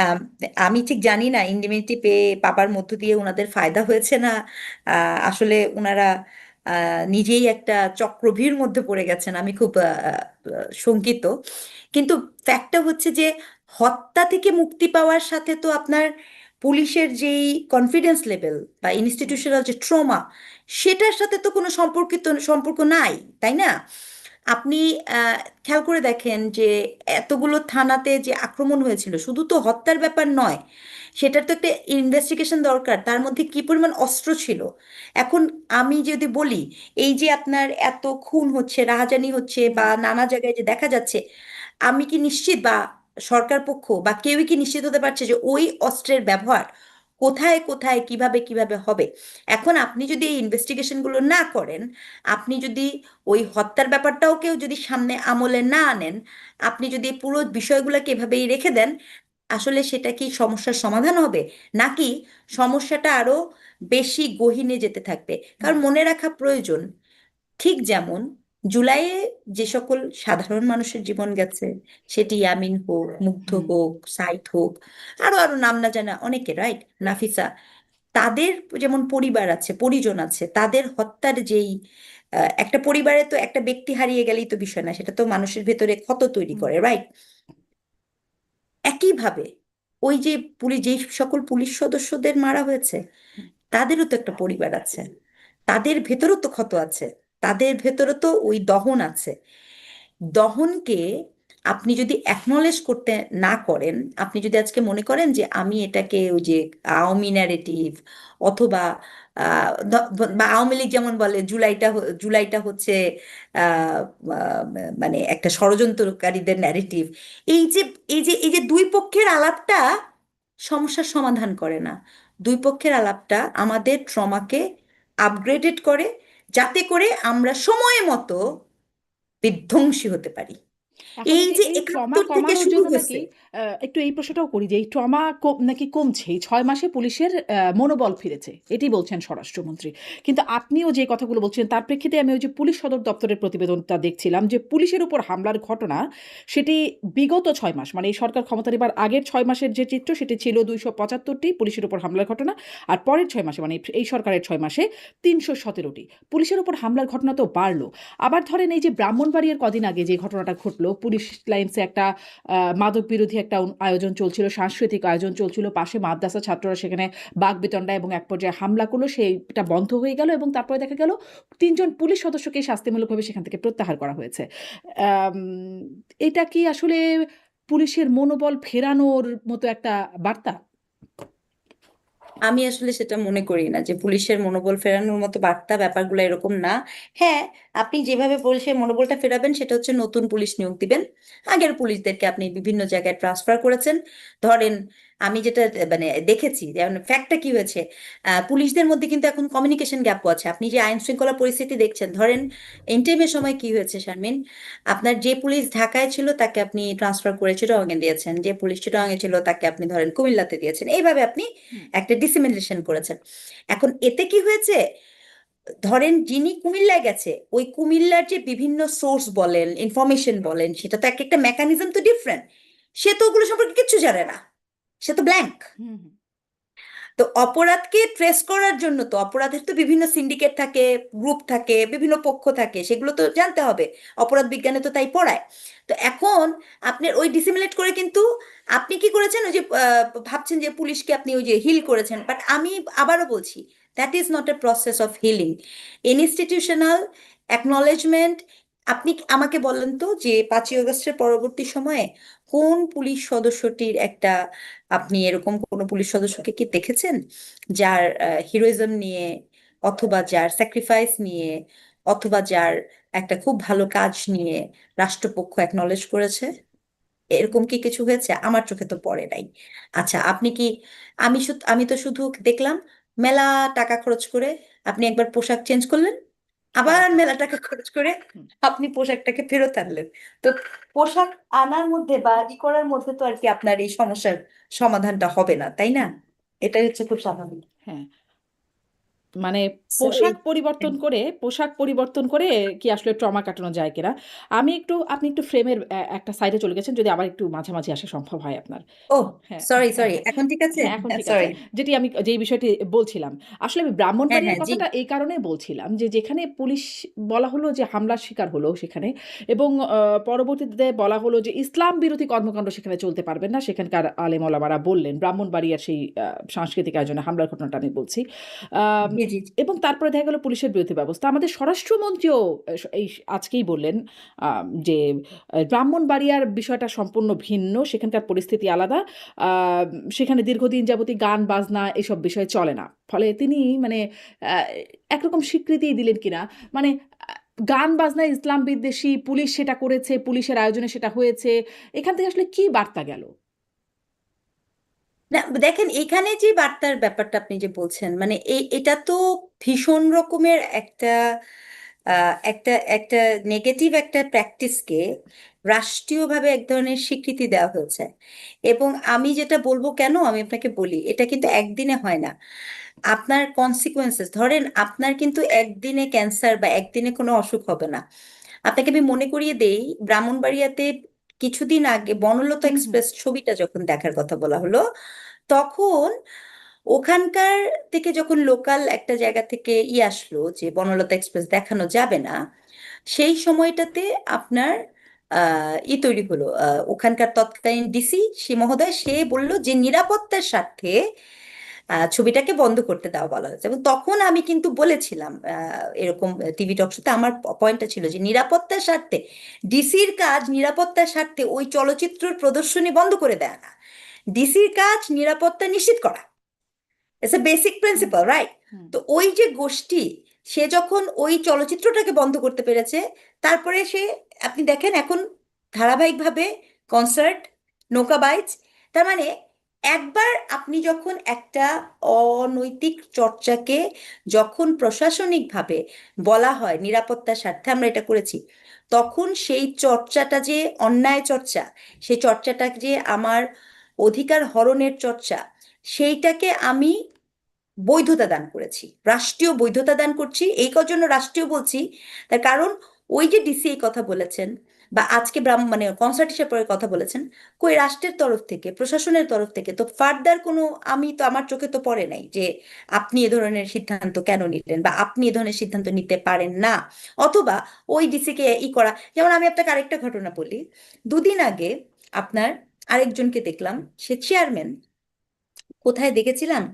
আম, আমি ঠিক জানি না ইন্ডিমিনিটি পেয়ে পাবার মধ্য দিয়ে ওনাদের ফায়দা হয়েছে না আসলে ওনারা নিজেই একটা চক্রভীর মধ্যে পড়ে গেছেন। আমি খুব শঙ্কিত। কিন্তু ফ্যাক্টটা হচ্ছে যে হত্যা থেকে মুক্তি পাওয়ার সাথে তো আপনার পুলিশের যেই কনফিডেন্স লেভেল বা ইনস্টিটিউশনাল যে ট্রমা, সেটার সাথে তো কোনো সম্পর্ক নাই, তাই না? আপনি খেয়াল করে দেখেন যে এতগুলো থানাতে যে আক্রমণ হয়েছিল, শুধু তো হত্যার ব্যাপার নয়, সেটার তো একটা ইনভেস্টিগেশন দরকার, তার মধ্যে কি পরিমাণ অস্ত্র ছিল। এখন আমি যদি বলি এই যে আপনার এত খুন হচ্ছে, রাহাজানি হচ্ছে বা নানা জায়গায় যে দেখা যাচ্ছে, আমি কি নিশ্চিত বা সরকার পক্ষ বা কেউই কি নিশ্চিত হতে পারছে যে ওই অস্ত্রের ব্যবহার কোথায় কোথায় কিভাবে কিভাবে হবে? এখন আপনি যদি এই ইনভেস্টিগেশনগুলো না করেন, আপনি যদি ওই হত্যার ব্যাপারটাও কেউ যদি সামনে আমলে না আনেন, আপনি যদি পুরো বিষয়গুলোকে এভাবেই রেখে দেন, আসলে সেটা কি সমস্যার সমাধান হবে, নাকি সমস্যাটা আরো বেশি গহীনে যেতে থাকবে? কারণ মনে রাখা প্রয়োজন, ঠিক যেমন জুলাইয়ে যে সকল সাধারণ মানুষের জীবন গেছে, সেটি ইয়ামিন হোক, মুগ্ধ হোক, সাইদ হোক, আরো আরো নাম না জানা অনেকে, রাইট, নাফিসা, তাদের যেমন পরিবার আছে, পরিজন আছে, তাদের হত্যার যেই একটা পরিবারে তো একটা ব্যক্তি হারিয়ে গেলেই তো বিষয় না, সেটা তো মানুষের ভেতরে ক্ষত তৈরি হুম। করে, রাইট? একইভাবে ওই যে পুলিশ, যেই সকল পুলিশ সদস্যদের মারা হয়েছে, হুম। তাদেরও তো একটা পরিবার আছে, তাদের ভেতরও তো ক্ষত আছে, তাদের ভেতরে তো ওই দহন আছে। দহনকে আপনি যদি অ্যাকনলেজ করতে না করেন, আপনি যদি আজকে মনে করেন যে আমি এটাকে ওই যে আওয়ামী ন্যারেটিভ, অথবা বা আওয়ামী লীগ যেমন বলে জুলাইটা হচ্ছে আহ, আহ, মানে একটা ষড়যন্ত্রকারীদের ন্যারেটিভ, এই যে এই যে দুই পক্ষের আলাপটা সমস্যার সমাধান করে না। দুই পক্ষের আলাপটা আমাদের ট্রমাকে আপগ্রেডেড করে, যাতে করে আমরা সময় মতো বিধ্বংসী হতে পারি। এখন এই এই যে যে এই ট্রমা 71 থেকে কমানোর শুরু জন্য নাকি হয়েছে। একটু এই প্রশ্নটাও করি যে এই ট্রমা নাকি কমছে, এই 6 মাসে পুলিশের মনোবল ফিরেছে, এটি বলছেন স্বরাষ্ট্রমন্ত্রী। কিন্তু আপনিও যে কথাগুলো বলছেন তার প্রেক্ষিতে আমি ওই যে পুলিশ সদর দপ্তরের প্রতিবেদনটা দেখছিলাম, যে পুলিশের উপর হামলার ঘটনা সেটি বিগত 6 মাস, মানে এই সরকার ক্ষমতা নেবার আগের 6 মাসের যে চিত্র, সেটি ছিল 275টি পুলিশের উপর হামলার ঘটনা, আর পরের 6 মাসে, মানে এই সরকারের 6 মাসে 317টি পুলিশের উপর হামলার ঘটনা তো বাড়লো। আবার ধরেন এই যে ব্রাহ্মণবাড়িয়ার কদিন আগে যে ঘটনাটা ঘটলো, পুলিশ লাইন্সে একটা মাদক বিরোধী একটা আয়োজন চলছিল, সাংস্কৃতিক আয়োজন চলছিল, পাশে মাদ্রাসা ছাত্ররা সেখানে বাকবিতণ্ডা এবং এক পর্যায়ে হামলা করলো, সেইটা বন্ধ হয়ে গেল এবং তারপরে দেখা গেল 3জন পুলিশ সদস্যকে শাস্তিমূলকভাবে সেখান থেকে প্রত্যাহার করা হয়েছে। আম, এটা কি আসলে পুলিশের মনোবল ফেরানোর মতো একটা বার্তা? আমি আসলে সেটা মনে করি না যে পুলিশের মনোবল ফেরানোর মতো বার্তা, ব্যাপারগুলো এরকম না। হ্যাঁ, আপনি যেভাবে পুলিশের মনোবলটা ফেরাবেন সেটা হচ্ছে নতুন পুলিশ নিয়োগ দিবেন। আগের পুলিশদেরকে আপনি বিভিন্ন জায়গায় ট্রান্সফার করেছেন। ধরেন, আমি যেটা মানে দেখেছি, যেমন ফ্যাক্টটা কি হয়েছে, পুলিশদের মধ্যে কিন্তু এখন কমিউনিকেশন গ্যাপও আছে। আপনি যে আইন শৃঙ্খলা পরিস্থিতি দেখছেন, ধরেন ইন্টেরিমের সময় কি হয়েছে শারমিন, আপনার যে পুলিশ ঢাকায় ছিল তাকে আপনি ট্রান্সফার করে চিটাগাঙে দিয়েছেন, যে পুলিশ চিটাগাঙে ছিল তাকে আপনি ধরেন কুমিল্লাতে দিয়েছেন, এইভাবে আপনি হুম। একটা ডিসিমিনেশন করেছেন। এখন এতে কি হয়েছে, ধরেন যিনি কুমিল্লায় গেছে, ওই কুমিল্লার যে বিভিন্ন সোর্স বলেন, ইনফরমেশন বলেন, সেটা তো এক একটা মেকানিজম তো ডিফারেন্ট। সে তো ওগুলো সম্পর্কে কিচ্ছু জানে না, সে তো ব্ল্যাঙ্ক। হুম, হুম। তো অপরাধকে ট্রেস করার জন্য তো অপরাধের তো বিভিন্ন সিন্ডিকেট থাকে, গ্রুপ থাকে, বিভিন্ন পক্ষ থাকে, সেগুলো তো জানতে হবে। অপরাধ বিজ্ঞানে তো তাই পড়ায়। তো এখন আপনার ওই ডিসিমিনেট করে কিন্তু আপনি কি করেছেন, ওই যে ভাবছেন যে পুলিশকে আপনি ওই যে হিল করেছেন, বাট আমি আবারও বলছি, that is not a process of healing. Institutional acknowledgement. আপনি আমাকে বলেন তো যে 5ই আগস্টের পরবর্তী সময়ে কোন পুলিশ সদস্যটির একটা, আপনি এরকম কোনো পুলিশ সদস্যকে কি দেখেছেন যার হিরোইজম নিয়ে, অথবা যার স্যাক্রিফাইস নিয়ে, অথবা যার একটা খুব ভালো কাজ নিয়ে রাষ্ট্রপক্ষ অ্যাকনলেজ করেছে? এরকম কি কিছু হয়েছে? আমার চোখে তো পড়ে নাই। আচ্ছা, আপনি কি, আমি তো শুধু দেখলাম মেলা টাকা খরচ করে আপনি একবার পোশাক চেঞ্জ করলেন, আবার আবার মেলা টাকা খরচ করে হুম। আপনি পোশাকটাকে ফেরত আনলেন। তো পোশাক আনার মধ্যে বা ই করার মধ্যে তো আর কি আপনার এই সমস্যার সমাধানটা হবে না, তাই না? এটাই হচ্ছে খুব স্বাভাবিক। হ্যাঁ, মানে So, পোশাক পরিবর্তন করে কি আসলে ট্রমা কাটানো যায় কিনা? আপনি একটু ফ্রেমের একটা সাইডে চলে গেছেন, যদি আবার একটু মাঝামাঝি আসা সম্ভব হয় আপনার। ও, হ্যাঁ, সরি হ্যাঁ, সরি, হ্যাঁ। এখন ঠিক আছে? হ্যাঁ, এখন ঠিক আছে। সরি। যেই বিষয়টি বলছিলাম, আসলে আমি হ্যাঁ ব্রাহ্মণবাড়িয়ার হ্যাঁ, জি। কথাটা এই কারণে বলছিলাম যে যেখানে পুলিশ বলা হলো যে হামলার শিকার হলো সেখানে, এবং পরবর্তীতে বলা হলো যে ইসলাম বিরোধী কর্মকাণ্ড সেখানে চলতে পারবে না। সেখানকার আলেম ওলামারা বললেন, ব্রাহ্মণবাড়িয়ার সেই সাংস্কৃতিক আয়োজনে হামলার ঘটনাটা আমি বলছি। আম জি জি জি। এবং তারপরে দেখা গেল পুলিশের বিরুদ্ধে ব্যবস্থা। আমাদের স্বরাষ্ট্রমন্ত্রীও এই আজকেই বললেন যে ব্রাহ্মণবাড়িয়ার বিষয়টা সম্পূর্ণ ভিন্ন, সেখানকার পরিস্থিতি আলাদা। আ সেখানে দীর্ঘদিন যাবতই গান বাজনা এসব বিষয় চলে না। ফলে তিনি মানে আ একরকম স্বীকৃতিই দিলেন কিনা, মানে আ গান বাজনায় ইসলাম বিদ্বেষী, পুলিশ সেটা করেছে, পুলিশের আয়োজনে সেটা হয়েছে। এখান থেকে আসলে কি বার্তা গেল? না, দেখেন এখানে যে বার্তার ব্যাপারটা আপনি যে বলছেন, মানে এটা তো ভীষণ রকমের একটা একটা একটা নেগেটিভ একটা প্র্যাকটিসকে রাষ্ট্রীয়ভাবে এক ধরনের স্বীকৃতি দেওয়া হয়েছে। এবং আমি যেটা বলবো, কেন আমি আপনাকে বলি, এটা কিন্তু একদিনে হয় না। আপনার কনসিকুয়েন্সেস, ধরেন আপনার কিন্তু একদিনে ক্যান্সার বা একদিনে কোনো অসুখ হবে না। আপনাকে আমি মনে করিয়ে দেই, ব্রাহ্মণবাড়িয়াতে কিছুদিন আগে বনলতা হুম, হুম। এক্সপ্রেস ছবিটা যখন দেখার কথা বলা হলো, তখন ওখানকার থেকে যখন লোকাল একটা জায়গা থেকে আসলো যে বনলতা এক্সপ্রেস দেখানো যাবে না, সেই সময়টাতে আপনার তৈরি হলো, ওখানকার তৎকালীন ডিসি সে মহোদয় সে বলল যে নিরাপত্তার স্বার্থে ছবিটাকে বন্ধ করতে দেওয়া বলা হয়েছে। এবং তখন আমি কিন্তু বলেছিলাম এরকম টিভি টক শোতে, আমার পয়েন্টটা ছিল যে নিরাপত্তার স্বার্থে ডিসির কাজ, নিরাপত্তার স্বার্থে ওই চলচ্চিত্রের প্রদর্শনী বন্ধ করে দেয় না, ডিসির কাজ নিরাপত্তা নিশ্চিত করা। It's a basic principle, right? Hmm. তো ওই যে গোষ্ঠী, সে যখন ওই চলচ্চিত্রটাকে বন্ধ করতে পেরেছে, তারপরে সে, আপনি দেখেন এখন ধারাবাহিকভাবে কনসার্ট, নৌকাবাইজ, তার মানে একবার আপনি যখন একটা অনৈতিক চর্চাকে যখন প্রশাসনিকভাবে বলা হয় নিরাপত্তার স্বার্থে আমরা এটা করেছি, তখন সেই চর্চাটা যে অন্যায় চর্চা, সেই চর্চাটা যে আমার অধিকার হরণের চর্চা, সেইটাকে আমি বৈধতা দান করেছি, রাষ্ট্রীয় বৈধতা দান করছি। এই জন্য রাষ্ট্রীয় বলছি, তার কারণ ওই যে ডিসি এই কথা বলেছেন বা আজকে মানে কনসার্ট হিসেবে পরে কথা বলেছেন, কই রাষ্ট্রের তরফ থেকে, প্রশাসনের তরফ থেকে তো ফার্দার কোনো, আমি তো, আমার চোখে তো পড়ে নাই যে আপনি এ ধরনের সিদ্ধান্ত কেন নিলেন বা আপনি এ ধরনের সিদ্ধান্ত নিতে পারেন না, অথবা ওই ডিসিকে করা। যেমন আমি আপনাকে আরেকটা ঘটনা বলি, দুদিন আগে আপনার আরেকজনকে দেখলাম, সে চেয়ারম্যান, কোথায় দেখেছিলাম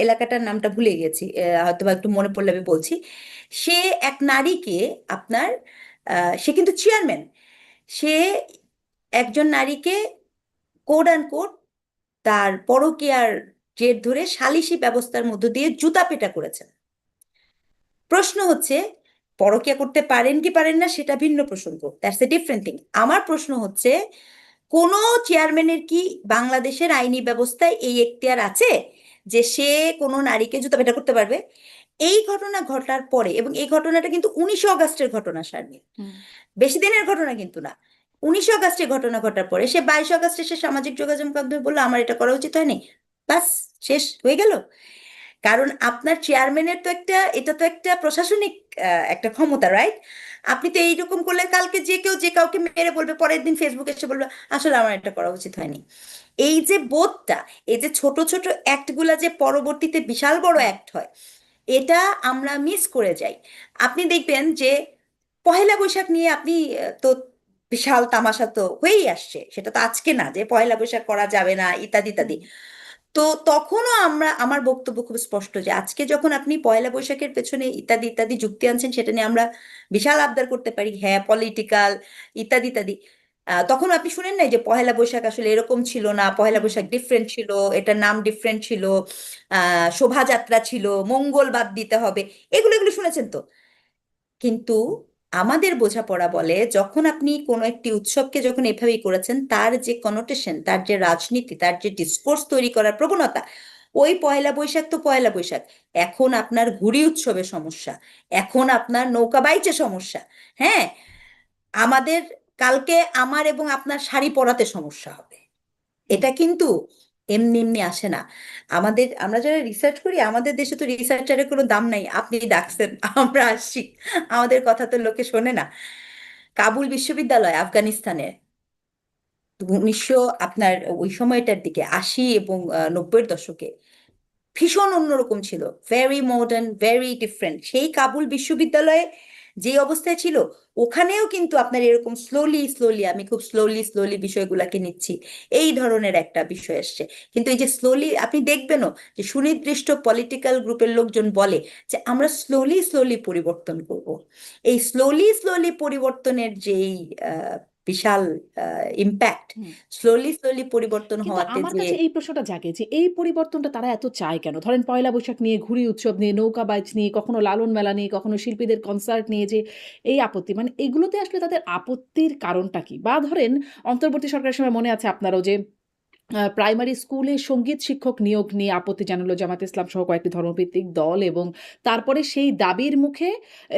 এলাকাটার নামটা ভুলে গেছি, হয়তো বা একটু মনে পড়লে আমি বলছি। সে এক নারীকে আপনার, সে কিন্তু চেয়ারম্যান, সে একজন নারীকে কোড অ্যান্ড কোড তার পরকীয়ার জের ধরে সালিসি ব্যবস্থার মধ্য দিয়ে জুতা পেটা করেছেন। প্রশ্ন হচ্ছে, পরকীয়া করতে পারেন কি পারেন না সেটা ভিন্ন প্রসঙ্গ, দ্যাটস এ ডিফারেন্ট থিং। আমার প্রশ্ন হচ্ছে, কোন চেয়ারম্যানের কি বাংলাদেশের আইনি ব্যবস্থায় এই এখতিয়ার আছে যে সে কোনো নারীকে জুতা পেটা করতে পারবে? এই ঘটনা ঘটার পরে, এবং এই ঘটনাটা কিন্তু 19 অগাস্টের ঘটনা শারমিন, হুম। বেশি দিনের ঘটনা কিন্তু না। 19 অগাস্টে ঘটনা ঘটার পরে সে 22 অগাস্টে সে সামাজিক যোগাযোগ মাধ্যমে বললো আমার এটা করা উচিত হয়নি, বাস, শেষ হয়ে গেল। কারণ আপনার চেয়ারম্যানের তো একটা, এটা তো একটা প্রশাসনিক একটা ক্ষমতা, রাইট? আপনি তো এইরকম করলে কালকে যে কেউ যে কাউকে মেরে বলবে, পরের দিন ফেসবুকে এসে বলবে আসলে আমার এটা করা উচিত হয়নি। এই যে বোধটা, এই যে ছোট ছোট অ্যাক্ট গুলা যে পরবর্তীতে বিশাল বড় অ্যাক্ট হয়, এটা আমরা মিস করে যাই। আপনি দেখবেন যে পহেলা বৈশাখ নিয়ে আপনি তো বিশাল তামাশা তো হয়েই আসছে, সেটা তো আজকে না যে পহেলা বৈশাখ করা যাবে না ইত্যাদি ইত্যাদি। তো তখনও আমার বক্তব্য খুব স্পষ্ট যে আজকে যখন আপনি পয়লা বৈশাখের পেছনে ইত্যাদি ইত্যাদি যুক্তি আনছেন, সেটা নিয়ে আমরা বিশাল আবদার করতে পারি, হ্যাঁ পলিটিক্যাল ইত্যাদি ইত্যাদি। তখন আপনি শুনেন নাই যে পহেলা বৈশাখ আসলে এরকম ছিল না, পহেলা বৈশাখ ডিফারেন্ট ছিল, এটার নাম ডিফারেন্ট ছিল, শোভাযাত্রা ছিল, মঙ্গল বাদ দিতে হবে, এগুলো এগুলো শুনেছেন তো। কিন্তু আমাদের বোঝাপড়া বলে যখন আপনি কোনো একটি উৎসবকে যখন এভাবেই করেছেন, তার যে কনোটেশন, তার যে রাজনীতি, তার যে ডিসকোর্স তৈরি করার প্রবণতা, ওই পয়লা বৈশাখ তো পয়লা বৈশাখ, এখন আপনার ঘুড়ি উৎসবে সমস্যা, এখন আপনার নৌকা বাইচে সমস্যা, হ্যাঁ, আমাদের কালকে আমার এবং আপনার শাড়ি পরাতে সমস্যা হবে। এটা কিন্তু এমনি এমনি আসে না। আমরা যারা রিসার্চ করি, আমাদের দেশে তো রিসার্চারের কোনো দাম নাই, আপনি ডাকছেন আমরা আসছি, আমাদের কথা তো লোকে শোনে না। কাবুল বিশ্ববিদ্যালয় আফগানিস্তানে আপনার ওই সময়টার দিকে 80 এবং 90-এর দশকে ভীষণ অন্যরকম ছিল, ভেরি মডার্ন, ভেরি ডিফারেন্ট। সেই কাবুল বিশ্ববিদ্যালয়ে যে অবস্থায় ছিল, ওখানেও কিন্তু আপনার এরকম স্লোলি স্লোলি, আমি খুব স্লোলি স্লোলি বিষয়গুলোকে নিচ্ছি, এই ধরনের একটা বিষয় আসছে। কিন্তু এই যে স্লোলি, আপনি দেখবেনও যে সুনির্দিষ্ট পলিটিক্যাল গ্রুপের লোকজন বলে যে আমরা স্লোলি স্লোলি পরিবর্তন করব। এই স্লোলি স্লোলি পরিবর্তনের যেই আহ, বিশাল ইম্প্যাক্ট, হুম। স্লোলি স্লোলি পরিবর্তন কিন্তু হওয়াতে আমার যে, কাছে এই প্রশ্নটা জাগে যে এই পরিবর্তনটা তারা এত চায় কেন? ধরেন পয়লা বৈশাখ নিয়ে, ঘুড়ি উৎসব নিয়ে, নৌকাবাইচ নিয়ে, কখনো লালন মেলা নিয়ে, কখনো শিল্পীদের কনসার্ট নিয়ে যে এই আপত্তি, মানে এগুলোতে আসলে তাদের আপত্তির কারণটা কি? বা ধরেন অন্তর্বর্তী সরকারের সময় মনে আছে আপনারও যে প্রাইমারি স্কুলে সঙ্গীত শিক্ষক নিয়োগ নিয়ে আপত্তি জানালো জামায়াতে ইসলাম সহ কয়েকটি ধর্মভিত্তিক দল, এবং তারপরে সেই দাবির মুখে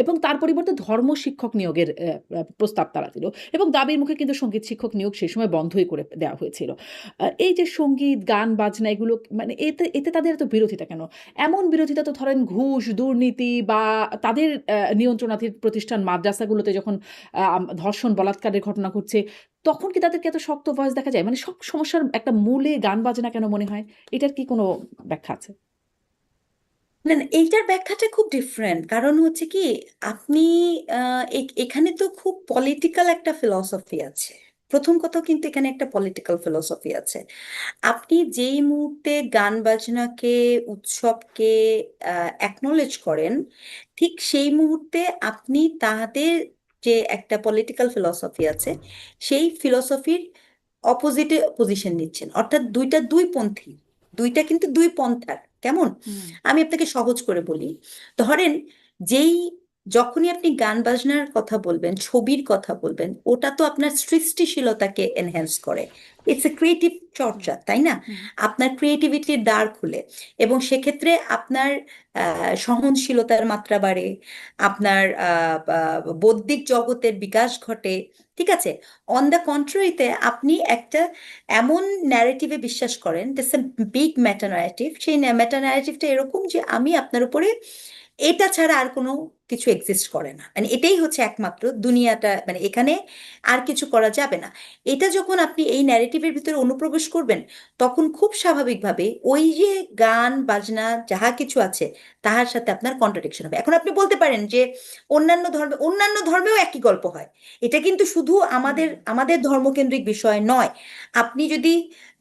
এবং তার পরিবর্তে ধর্ম শিক্ষক নিয়োগের প্রস্তাব তারা দিল, এবং দাবির মুখে কিন্তু সঙ্গীত শিক্ষক নিয়োগ সেই সময় বন্ধই করে দেওয়া হয়েছিল। এই যে সঙ্গীত, গান, বাজনা, এগুলো মানে এতে এতে তাদের এত বিরোধিতা কেন? এমন বিরোধিতা তো ধরেন ঘুষ, দুর্নীতি বা তাদের নিয়ন্ত্রণাধীন প্রতিষ্ঠান মাদ্রাসাগুলোতে যখন ধর্ষণ, বলাৎকারের ঘটনা ঘটছে, তখন কি তাদেরকে এত শক্ত ভয়েস দেখা যায়? মানে সব সমস্যার একটা মূলে গান বাজনা কেন মনে হয়? এটার কি কোনো ব্যাখ্যা আছে? না না, এইটার ব্যাখ্যাটা খুব ডিফারেন্ট। কারণ হচ্ছে কি, আপনি এখানে তো খুব পলিটিক্যাল একটা ফিলসফি আছে। প্রথম কথা কিন্তু এখানে একটা পলিটিক্যাল ফিলসফি আছে। আপনি যেই মুহূর্তে গান বাজনাকে, উৎসবকে অ্যাকনলেজ করেন, ঠিক সেই মুহূর্তে আপনি তাদের যে একটা পলিটিক্যাল ফিলসফি আছে, সেই ফিলসফির অপোজিটে পজিশন নিচ্ছেন। অর্থাৎ দুইটা দুই পন্থী, দুইটা কিন্তু দুই পন্থার। কেমন? হুম। আমি আপনাকে সহজ করে বলি। ধরেন, যেই যখনই আপনি গান বাজনার কথা বলবেন, ছবির কথা বলবেন, ওটা তো আপনার সৃষ্টিশীলতাকে এনহ্যান্স করে। ইটস এ ক্রিয়েটিভ চর্চা, তাই না? হুম। আপনার ক্রিয়েটিভিটির দ্বার খুলে, এবং সেক্ষেত্রে আপনার সহনশীলতার মাত্রা বাড়ে, আপনার বৌদ্ধিক জগতের বিকাশ ঘটে। ঠিক আছে? অন দ্য কন্ট্রারিতে আপনি একটা এমন ন্যারেটিভে বিশ্বাস করেন, this a big meta narrative. সেই মেটা ন্যারেটিভটা এরকম যে আমি আপনার উপরে, এটা ছাড়া আর কোনো কিছু এক্সিস্ট করে না, মানে এটাই হচ্ছে একমাত্র দুনিয়াটা, মানে এখানে আর কিছু করা যাবে না। এটা যখন আপনি এই ন্যারেটিভের ভিতরে অনুপ্রবেশ করবেন, তখন খুব স্বাভাবিকভাবে ওই যে গান বাজনা যাহা কিছু আছে, তাহার সাথে আপনার কন্ট্রাডিকশন হবে। এখন আপনি বলতে পারেন যে অন্যান্য ধর্মেও একই গল্প হয়। এটা কিন্তু শুধু আমাদের ধর্মকেন্দ্রিক বিষয় নয়। আপনি যদি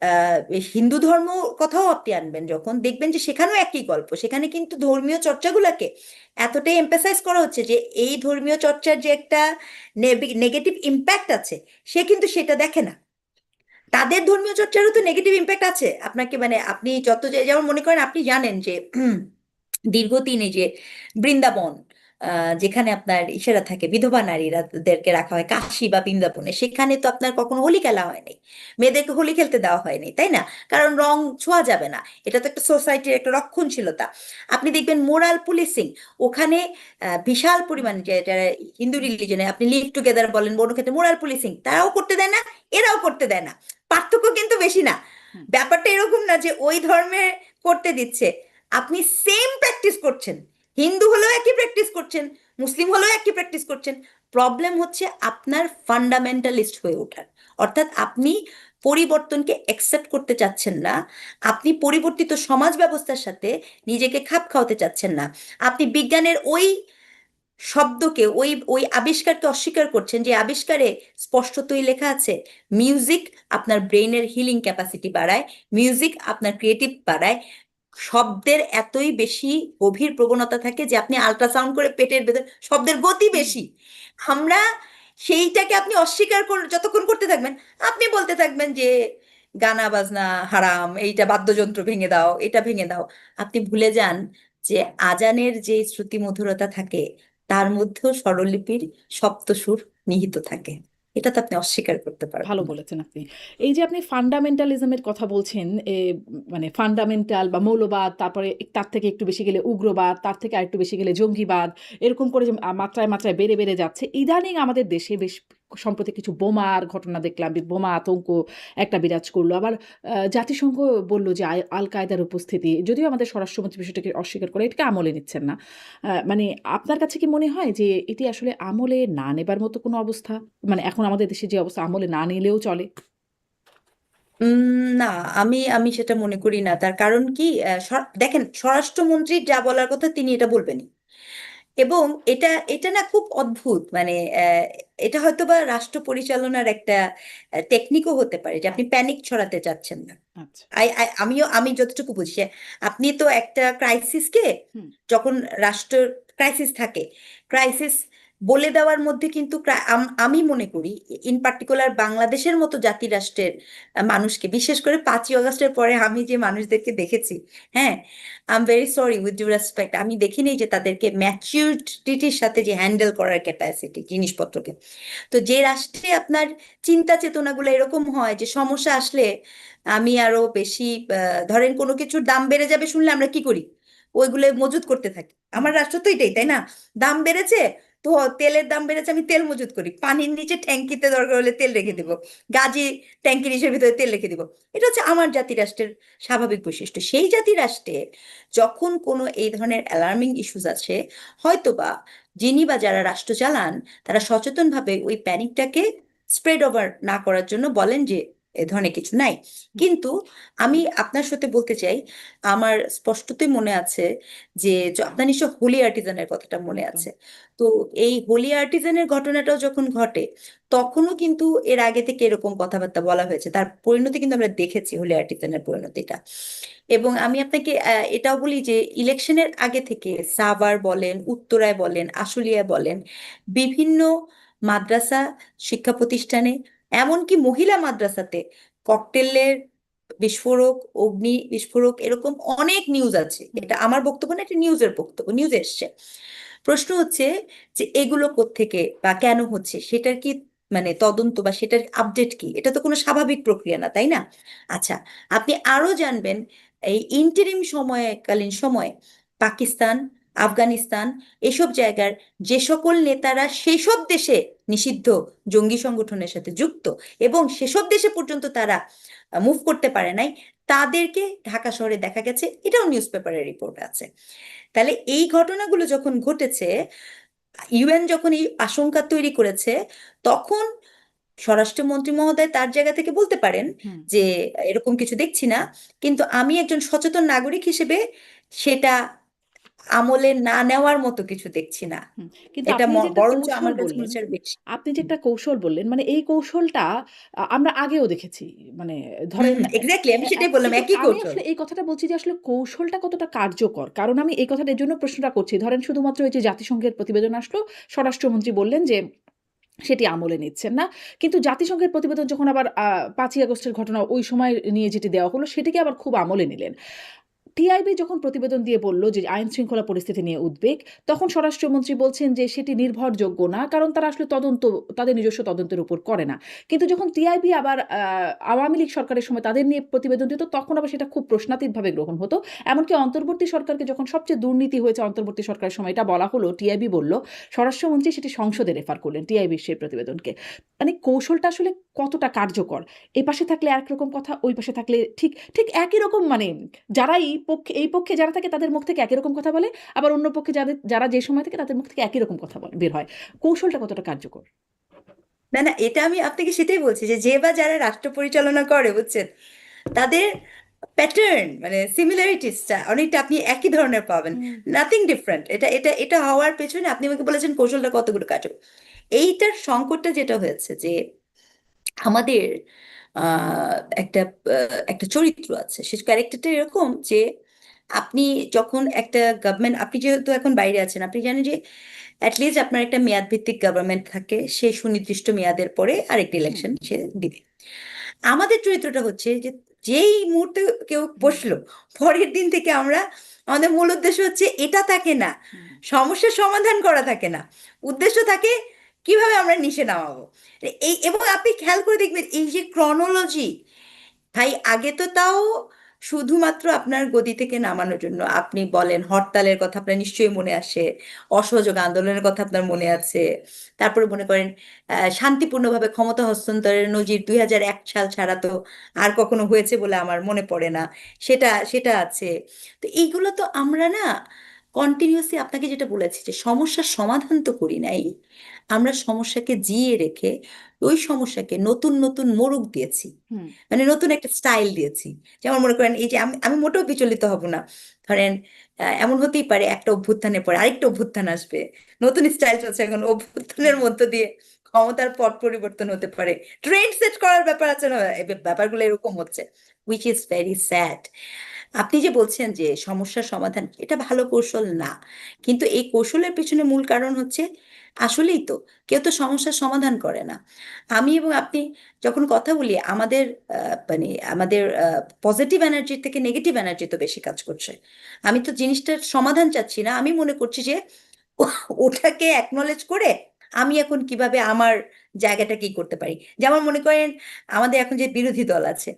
আহ হিন্দু ধর্ম কথাও আপনি আনবেন, যখন দেখবেন যে সেখানেও একই গল্প। সেখানে কিন্তু ধর্মীয় চর্চাগুলোকে এতটাই এমফাসাইজ করা হচ্ছে যে এই ধর্মীয় চর্চার যে একটা নেগেটিভ ইম্প্যাক্ট আছে, সে কিন্তু সেটা দেখে না। তাদের ধর্মীয় চর্চারও তো নেগেটিভ ইম্প্যাক্ট আছে। আপনাকে, মানে আপনি যত যেমন মনে করেন, আপনি জানেন যে দীর্ঘদিন এই যে বৃন্দাবন, যেখানে আপনার ইসেরা থাকে, বিধবা নারীরাদেরকে রাখা হয় কাশী বা বৃন্দাবনে, সেখানে তো আপনার কখনো হোলি খেলা হয়নি, মেয়েদেরকে হোলি খেলতে দেওয়া হয়নি, তাই না? কারণ রং ছোঁয়া যাবে না। এটা তো একটা সোসাইটির একটা রক্ষণশীলতা। আপনি দেখবেন মোরাল পুলিশিং ওখানে বিশাল পরিমাণে, যে যারা হিন্দু রিলিজনে আপনি লিভ টুগেদার বলেন, বড় ক্ষেত্রে মোরাল পুলিশিং তারাও করতে দেয় না, এরাও করতে দেয় না। পার্থক্য কিন্তু বেশি না। হুম। ব্যাপারটা এরকম না যে ওই ধর্মে করতে দিচ্ছে, আপনি সেম প্র্যাকটিস করছেন, হিন্দু হলেও একই প্র্যাকটিস করছেন, মুসলিম হলেও একই প্র্যাকটিস করছেন। প্রবলেম হচ্ছে আপনার ফান্ডামেন্টালিস্ট হয়ে ওঠার। অর্থাৎ আপনি পরিবর্তনকে অ্যাকসেপ্ট করতে চাচ্ছেন না, আপনি পরিবর্তিত সমাজ ব্যবস্থার সাথে নিজেকে খাপ খাওয়াতে চাচ্ছেন না। আপনি বিজ্ঞানের ওই শব্দকে, ওই ওই আবিষ্কারকে অস্বীকার করছেন, যে আবিষ্কারে স্পষ্টতই লেখা আছে মিউজিক আপনার ব্রেইনের হিলিং ক্যাপাসিটি বাড়ায়, মিউজিক আপনার ক্রিয়েটিভ বাড়ায়। শব্দের এতই বেশি গভীর প্রবণতা থাকে যে আপনি আল্ট্রাসাউন্ড করে পেটের ভেতর, শব্দের গতি বেশি। আমরা সেইটাকে, আপনি অস্বীকার করে যতক্ষণ করতে থাকবেন, আপনি বলতে থাকবেন যে গানা বাজনা হারাম, এইটা বাদ্যযন্ত্র ভেঙে দাও, এটা ভেঙে দাও। আপনি ভুলে যান যে আজানের যে শ্রুতি মধুরতা থাকে, তার মধ্যেও স্বরলিপির সপ্তসুর নিহিত থাকে। এটা তো আপনি অস্বীকার করতে পারবেন ভালো না। বলেছেন আপনি। এই যে আপনি ফান্ডামেন্টালিজমের কথা বলছেন, মানে ফান্ডামেন্টাল বা মৌলবাদ, তারপরে তার থেকে একটু বেশি গেলে উগ্রবাদ, তার থেকে আরেকটু বেশি গেলে জঙ্গিবাদ, এরকম করে যে মাত্রায়, মাত্রায় বেড়ে যাচ্ছে। ইদানিং আমাদের দেশে বেশ সম্প্রতি কিছু বোমার ঘটনা দেখলাম। বোমা আতঙ্ক একটা বিরাজ করলো। আবার জাতিসংঘ বলল যে আল কায়দার উপস্থিতি। যদিও আমাদের স্বরাষ্ট্রমন্ত্রী বিষয়টাকে অস্বীকার করে, এটাকে আমলে নিচ্ছেন না। মানে আপনার কাছে কি মনে হয় যে এটি আসলে আমলে না নেবার মতো কোনো অবস্থা? মানে এখন আমাদের দেশে যে অবস্থা, আমলে না নিলেও চলে? না, আমি আমি সেটা মনে করি না। তার কারণ কি, দেখেন, স্বরাষ্ট্রমন্ত্রীর যা বলার কথা তিনি এটা বলবেনই। এবং এটা এটা না খুব অদ্ভুত, মানে এটা হয়তো বা রাষ্ট্র পরিচালনার একটা টেকনিকও হতে পারে, যে আপনি প্যানিক ছড়াতে চাচ্ছেন না। আচ্ছা। আমি যতটুকু বুঝি, আপনি তো একটা ক্রাইসিসকে, হুম। যখন রাষ্ট্র ক্রাইসিস থাকে, ক্রাইসিস বলে দেওয়ার মধ্যে কিন্তু আমি মনে করি, ইন পার্টিকুলার বাংলাদেশের মতো জাতি রাষ্ট্রের মানুষকে, বিশেষ করে 5ই আগস্টের পরে আমি যে মানুষদেরকে দেখেছি, হ্যাঁ, I am very sorry, with due respect, আমি দেখিনি যে তাদেরকে ম্যাচিউরিটির সাথে যে হ্যান্ডেল করার ক্যাপাসিটি জিনিসপত্রকে। তো যে রাষ্ট্রে আপনার চিন্তা চেতনাগুলো এরকম হয় যে সমস্যা আসলে আমি আরো বেশি, ধরেন কোনো কিছুর দাম বেড়ে যাবে শুনলে আমরা কি করি, ওইগুলো মজুত করতে থাকি। হুম। আমার রাষ্ট্র তো এটাই, তাই না? দাম বেড়েছে, তো তেলের দাম বেড়েছে, আমি তেল মজুত করি, পানির নিচে ট্যাঙ্কিতে দরকার হলে তেল রেখে হুম। দিব, গাজী ট্যাঙ্কি নিচের ভিতরে তেল রেখে দিব। এটা হচ্ছে আমার জাতি রাষ্ট্রের স্বাভাবিক বৈশিষ্ট্য। সেই জাতি রাষ্ট্রে যখন কোনো এই ধরনের অ্যালার্মিং ইস্যুস আছে, হয়তোবা যিনি বা যারা রাষ্ট্র চালান, তারা সচেতনভাবে ওই প্যানিকটাকে স্প্রেড ওভার না করার জন্য বলেন যে এ ধরনের কিছু নাই। কিন্তু আমি আপনার সাথে বলতে চাই, আমার স্পষ্টতই মনে আছে যে আপনার নিশ্চয় হোলি আর্টিজানের কথাটা মনে একদম। আছে। তো এই হোলি আর্টিজানের ঘটনাটাও যখন ঘটে, তখনও কিন্তু এর আগে থেকে এরকম কথাবার্তা বলা হয়েছে, তার পরিণতি কিন্তু আমরা দেখেছি, হোলি আর্টিজানের পরিণতিটা। এবং আমি আপনাকে এটাও বলি যে ইলেকশনের আগে থেকে সাভার বলেন, উত্তরায় বলেন, আশুলিয়ায় বলেন, বিভিন্ন মাদ্রাসা শিক্ষা প্রতিষ্ঠানে, এমনকি মহিলা মাদ্রাসাতে ককটেলের বিস্ফোরক, অগ্নি বিস্ফোরক, এরকম অনেক নিউজ আছে। এটা আমার বক্তব্য না, এটা নিউজের বক্তব্য, নিউজ এসছে। প্রশ্ন হচ্ছে যে এগুলো কোত্থেকে বা কেন হচ্ছে, সেটার কি মানে তদন্ত বা সেটার আপডেট কি? এটা তো কোনো স্বাভাবিক প্রক্রিয়া না, তাই না? আচ্ছা, আপনি আরো জানবেন এই ইন্টারিম সময়কালীন সময়ে পাকিস্তান, আফগানিস্তান, এসব জায়গার যে সকল নেতারা সেসব দেশে নিষিদ্ধ জঙ্গি সংগঠনের সাথে যুক্ত এবং সেসব দেশে পর্যন্ত তারা মুভ করতে পারে নাই, তাদেরকে ঢাকা শহরে দেখা গেছে, এটাও নিউজ পেপারের রিপোর্ট আছে। তাহলে এই ঘটনাগুলো যখন ঘটেছে, ইউএন যখন এই আশঙ্কা তৈরি করেছে, তখন স্বরাষ্ট্রমন্ত্রী মহোদয় তার জায়গা থেকে বলতে পারেন হুম। যে এরকম কিছু দেখছি না, কিন্তু আমি একজন সচেতন নাগরিক হিসেবে সেটা আমলে না নেওয়ার মতো কিছু দেখছি না। হুম। কিন্তু এটা আপনি যে একটা বরঞ্চ কৌশল আমার কাছে মনে বললেন, হচ্ছে আরো বেশি। আপনি যে একটা কৌশল বললেন, মানে এই কৌশলটা আমরা আগেও দেখেছি। মানে ধরেন এক্স্যাক্টলি, আমি সেটাই বললাম, কিন্তু একই আমি কৌশল। আসলে এই কথাটা বলছি যে আসলে কৌশলটা কতটা কার্যকর। কারণ আমি এই কথাটা এজন্য প্রশ্নটা করছি। ধরেন শুধুমাত্র ওই যে জাতিসংঘের প্রতিবেদন আসলো, স্বরাষ্ট্রমন্ত্রী বললেন যে সেটি আমলে নিচ্ছেন না। কিন্তু জাতিসংঘের প্রতিবেদন যখন আবার ৫ই আগস্টের ঘটনা ওই সময় নিয়ে যেটি দেওয়া হলো, সেটিকে আবার খুব আমলে নিলেন। টিআইবি যখন প্রতিবেদন দিয়ে বলল যে আইন শৃঙ্খলা পরিস্থিতি নিয়ে উদ্বেগ, তখন স্বরাষ্ট্রমন্ত্রী বলছেন যে সেটি নির্ভরযোগ্য না, কারণ তারা আসলে তদন্ত তাদের নিজস্ব তদন্তের উপর করে না। কিন্তু যখন টিআইবি আবার আওয়ামী লীগ সরকারের সময় তাদের নিয়ে প্রতিবেদন দিত, তখন আবার সেটা খুব প্রশ্নাতীতভাবে গ্রহণ হতো। এমনকি অন্তর্বর্তী সরকারকে যখন সবচেয়ে দুর্নীতি হয়েছে অন্তর্বর্তী সরকারের সময় এটা বলা হলো, টিআইবি বলল, স্বরাষ্ট্রমন্ত্রী সেটি সংসদে রেফার করলেন টিআইবির সেই প্রতিবেদনকে। মানে কৌশলটা আসলে কতটা কার্যকর? এ পাশে থাকলে একরকম কথা, ওই পাশে থাকলে ঠিক ঠিক একই রকম, মানে যারা এই পক্ষে যারা থাকে তাদের মুখ থেকে একই রকম কথা বলে, আবার অন্য পক্ষে যারা যে সময় থাকে তাদের মুখ থেকে একই রকম কথা বের হয়। কৌশলটা কতটা কার্যকর? না না, এটা আমি আপনাকে সেটাই বলছি যে যে বা যারা রাষ্ট্র পরিচালনা করে, বুঝছেন, তাদের প্যাটার্ন মানে সিমিলারিটিসটা অনেকটা আপনি একই ধরনের পাবেন, হুম। Nothing different. এটা হওয়ার পেছনে আপনি আমাকে বলেছেন কৌশলটা কতগুলো কাটবে। এইটার সংকটটা যেটা হয়েছে যে আমাদের আহ, একটা একটা চরিত্র আছে, সে ক্যারেক্টারটা এরকম যে আপনি যখন একটা গভর্নমেন্ট, আপনি যেহেতু এখন বাইরে আছেন, আপনি জানেন যে অ্যাটলিস্ট আপনার একটা মেয়াদ ভিত্তিক গভর্নমেন্ট থাকে, সে সুনির্দিষ্ট মেয়াদের পরে আরেকটা হুম। ইলেকশন সে দিবে। আমাদের চরিত্রটা হচ্ছে যে যেই মুহূর্তে কেউ হুম। বসলো, পরের দিন থেকে আমরা, আমাদের মূল উদ্দেশ্য হচ্ছে এটা থাকে না, হুম। সমস্যার সমাধান করা থাকে না, উদ্দেশ্য থাকে কিভাবে আমরা নিচে নামাবো। এই, এবং আপনি খেয়াল করে দেখবেন এই যে ক্রনোলজি, ভাই আগে তো তাও শুধুমাত্র আপনার গদি থেকে নামানোর জন্য, আপনি বলেন হরতালের কথা আপনার নিশ্চয়ই মনে আসে, অসহযোগ আন্দোলনের কথা আপনার মনে আছে, তারপরে মনে করেন শান্তিপূর্ণভাবে ক্ষমতা হস্তান্তরের নজির 2001 সাল ছাড়া তো আর কখনো হয়েছে বলে আমার মনে পড়ে না, সেটা সেটা আছে। তো এইগুলো তো আমরা না কন্টিনিউসলি, আপনাকে যেটা বলেছি যে সমস্যার সমাধান তো করি নাই, আমরা সমস্যাকে জিইয়ে রেখে ওই সমস্যাকে নতুন নতুন মোড়ক দিয়েছি, হুম। মানে নতুন একটা স্টাইল দিয়েছি। যেমন মনে করেন এই যে আমি আমি মোটেও বিচলিত হব না, ধরেন এমন হতেই পারে একটা অভ্যুত্থানের পরে আরেকটা অভ্যুত্থান আসবে, নতুন স্টাইল চলছে এখন, অভ্যুত্থানের মধ্য দিয়ে ক্ষমতার পট পরিবর্তন হতে পারে, ট্রেন্ড সেট করার ব্যাপার আছে না, এই ব্যাপারগুলো এরকম হচ্ছে, উইচ ইজ ভেরি স্যাড। আপনি যে বলছেন যে সমস্যার সমাধান, এটা ভালো কৌশল না, কিন্তু এই কৌশলের পিছনে মূল কারণ হচ্ছে আসলেই তো কেউ তো সমস্যার সমাধান করে না। আমি এবং আপনি যখন কথা বলি, আমাদের মানে আমাদের পজিটিভ এনার্জি থেকে নেগেটিভ এনার্জি তো বেশি কাজ করছে। আমি তো জিনিসটার সমাধান চাচ্ছি না, আমি মনে করছি যে ওটাকে অ্যাকনলেজ করে আমি এখন কিভাবে আমার জায়গাটা কি করতে পারি। যেমন মনে করেন আমাদের এখন যে বিরোধী দল আছে,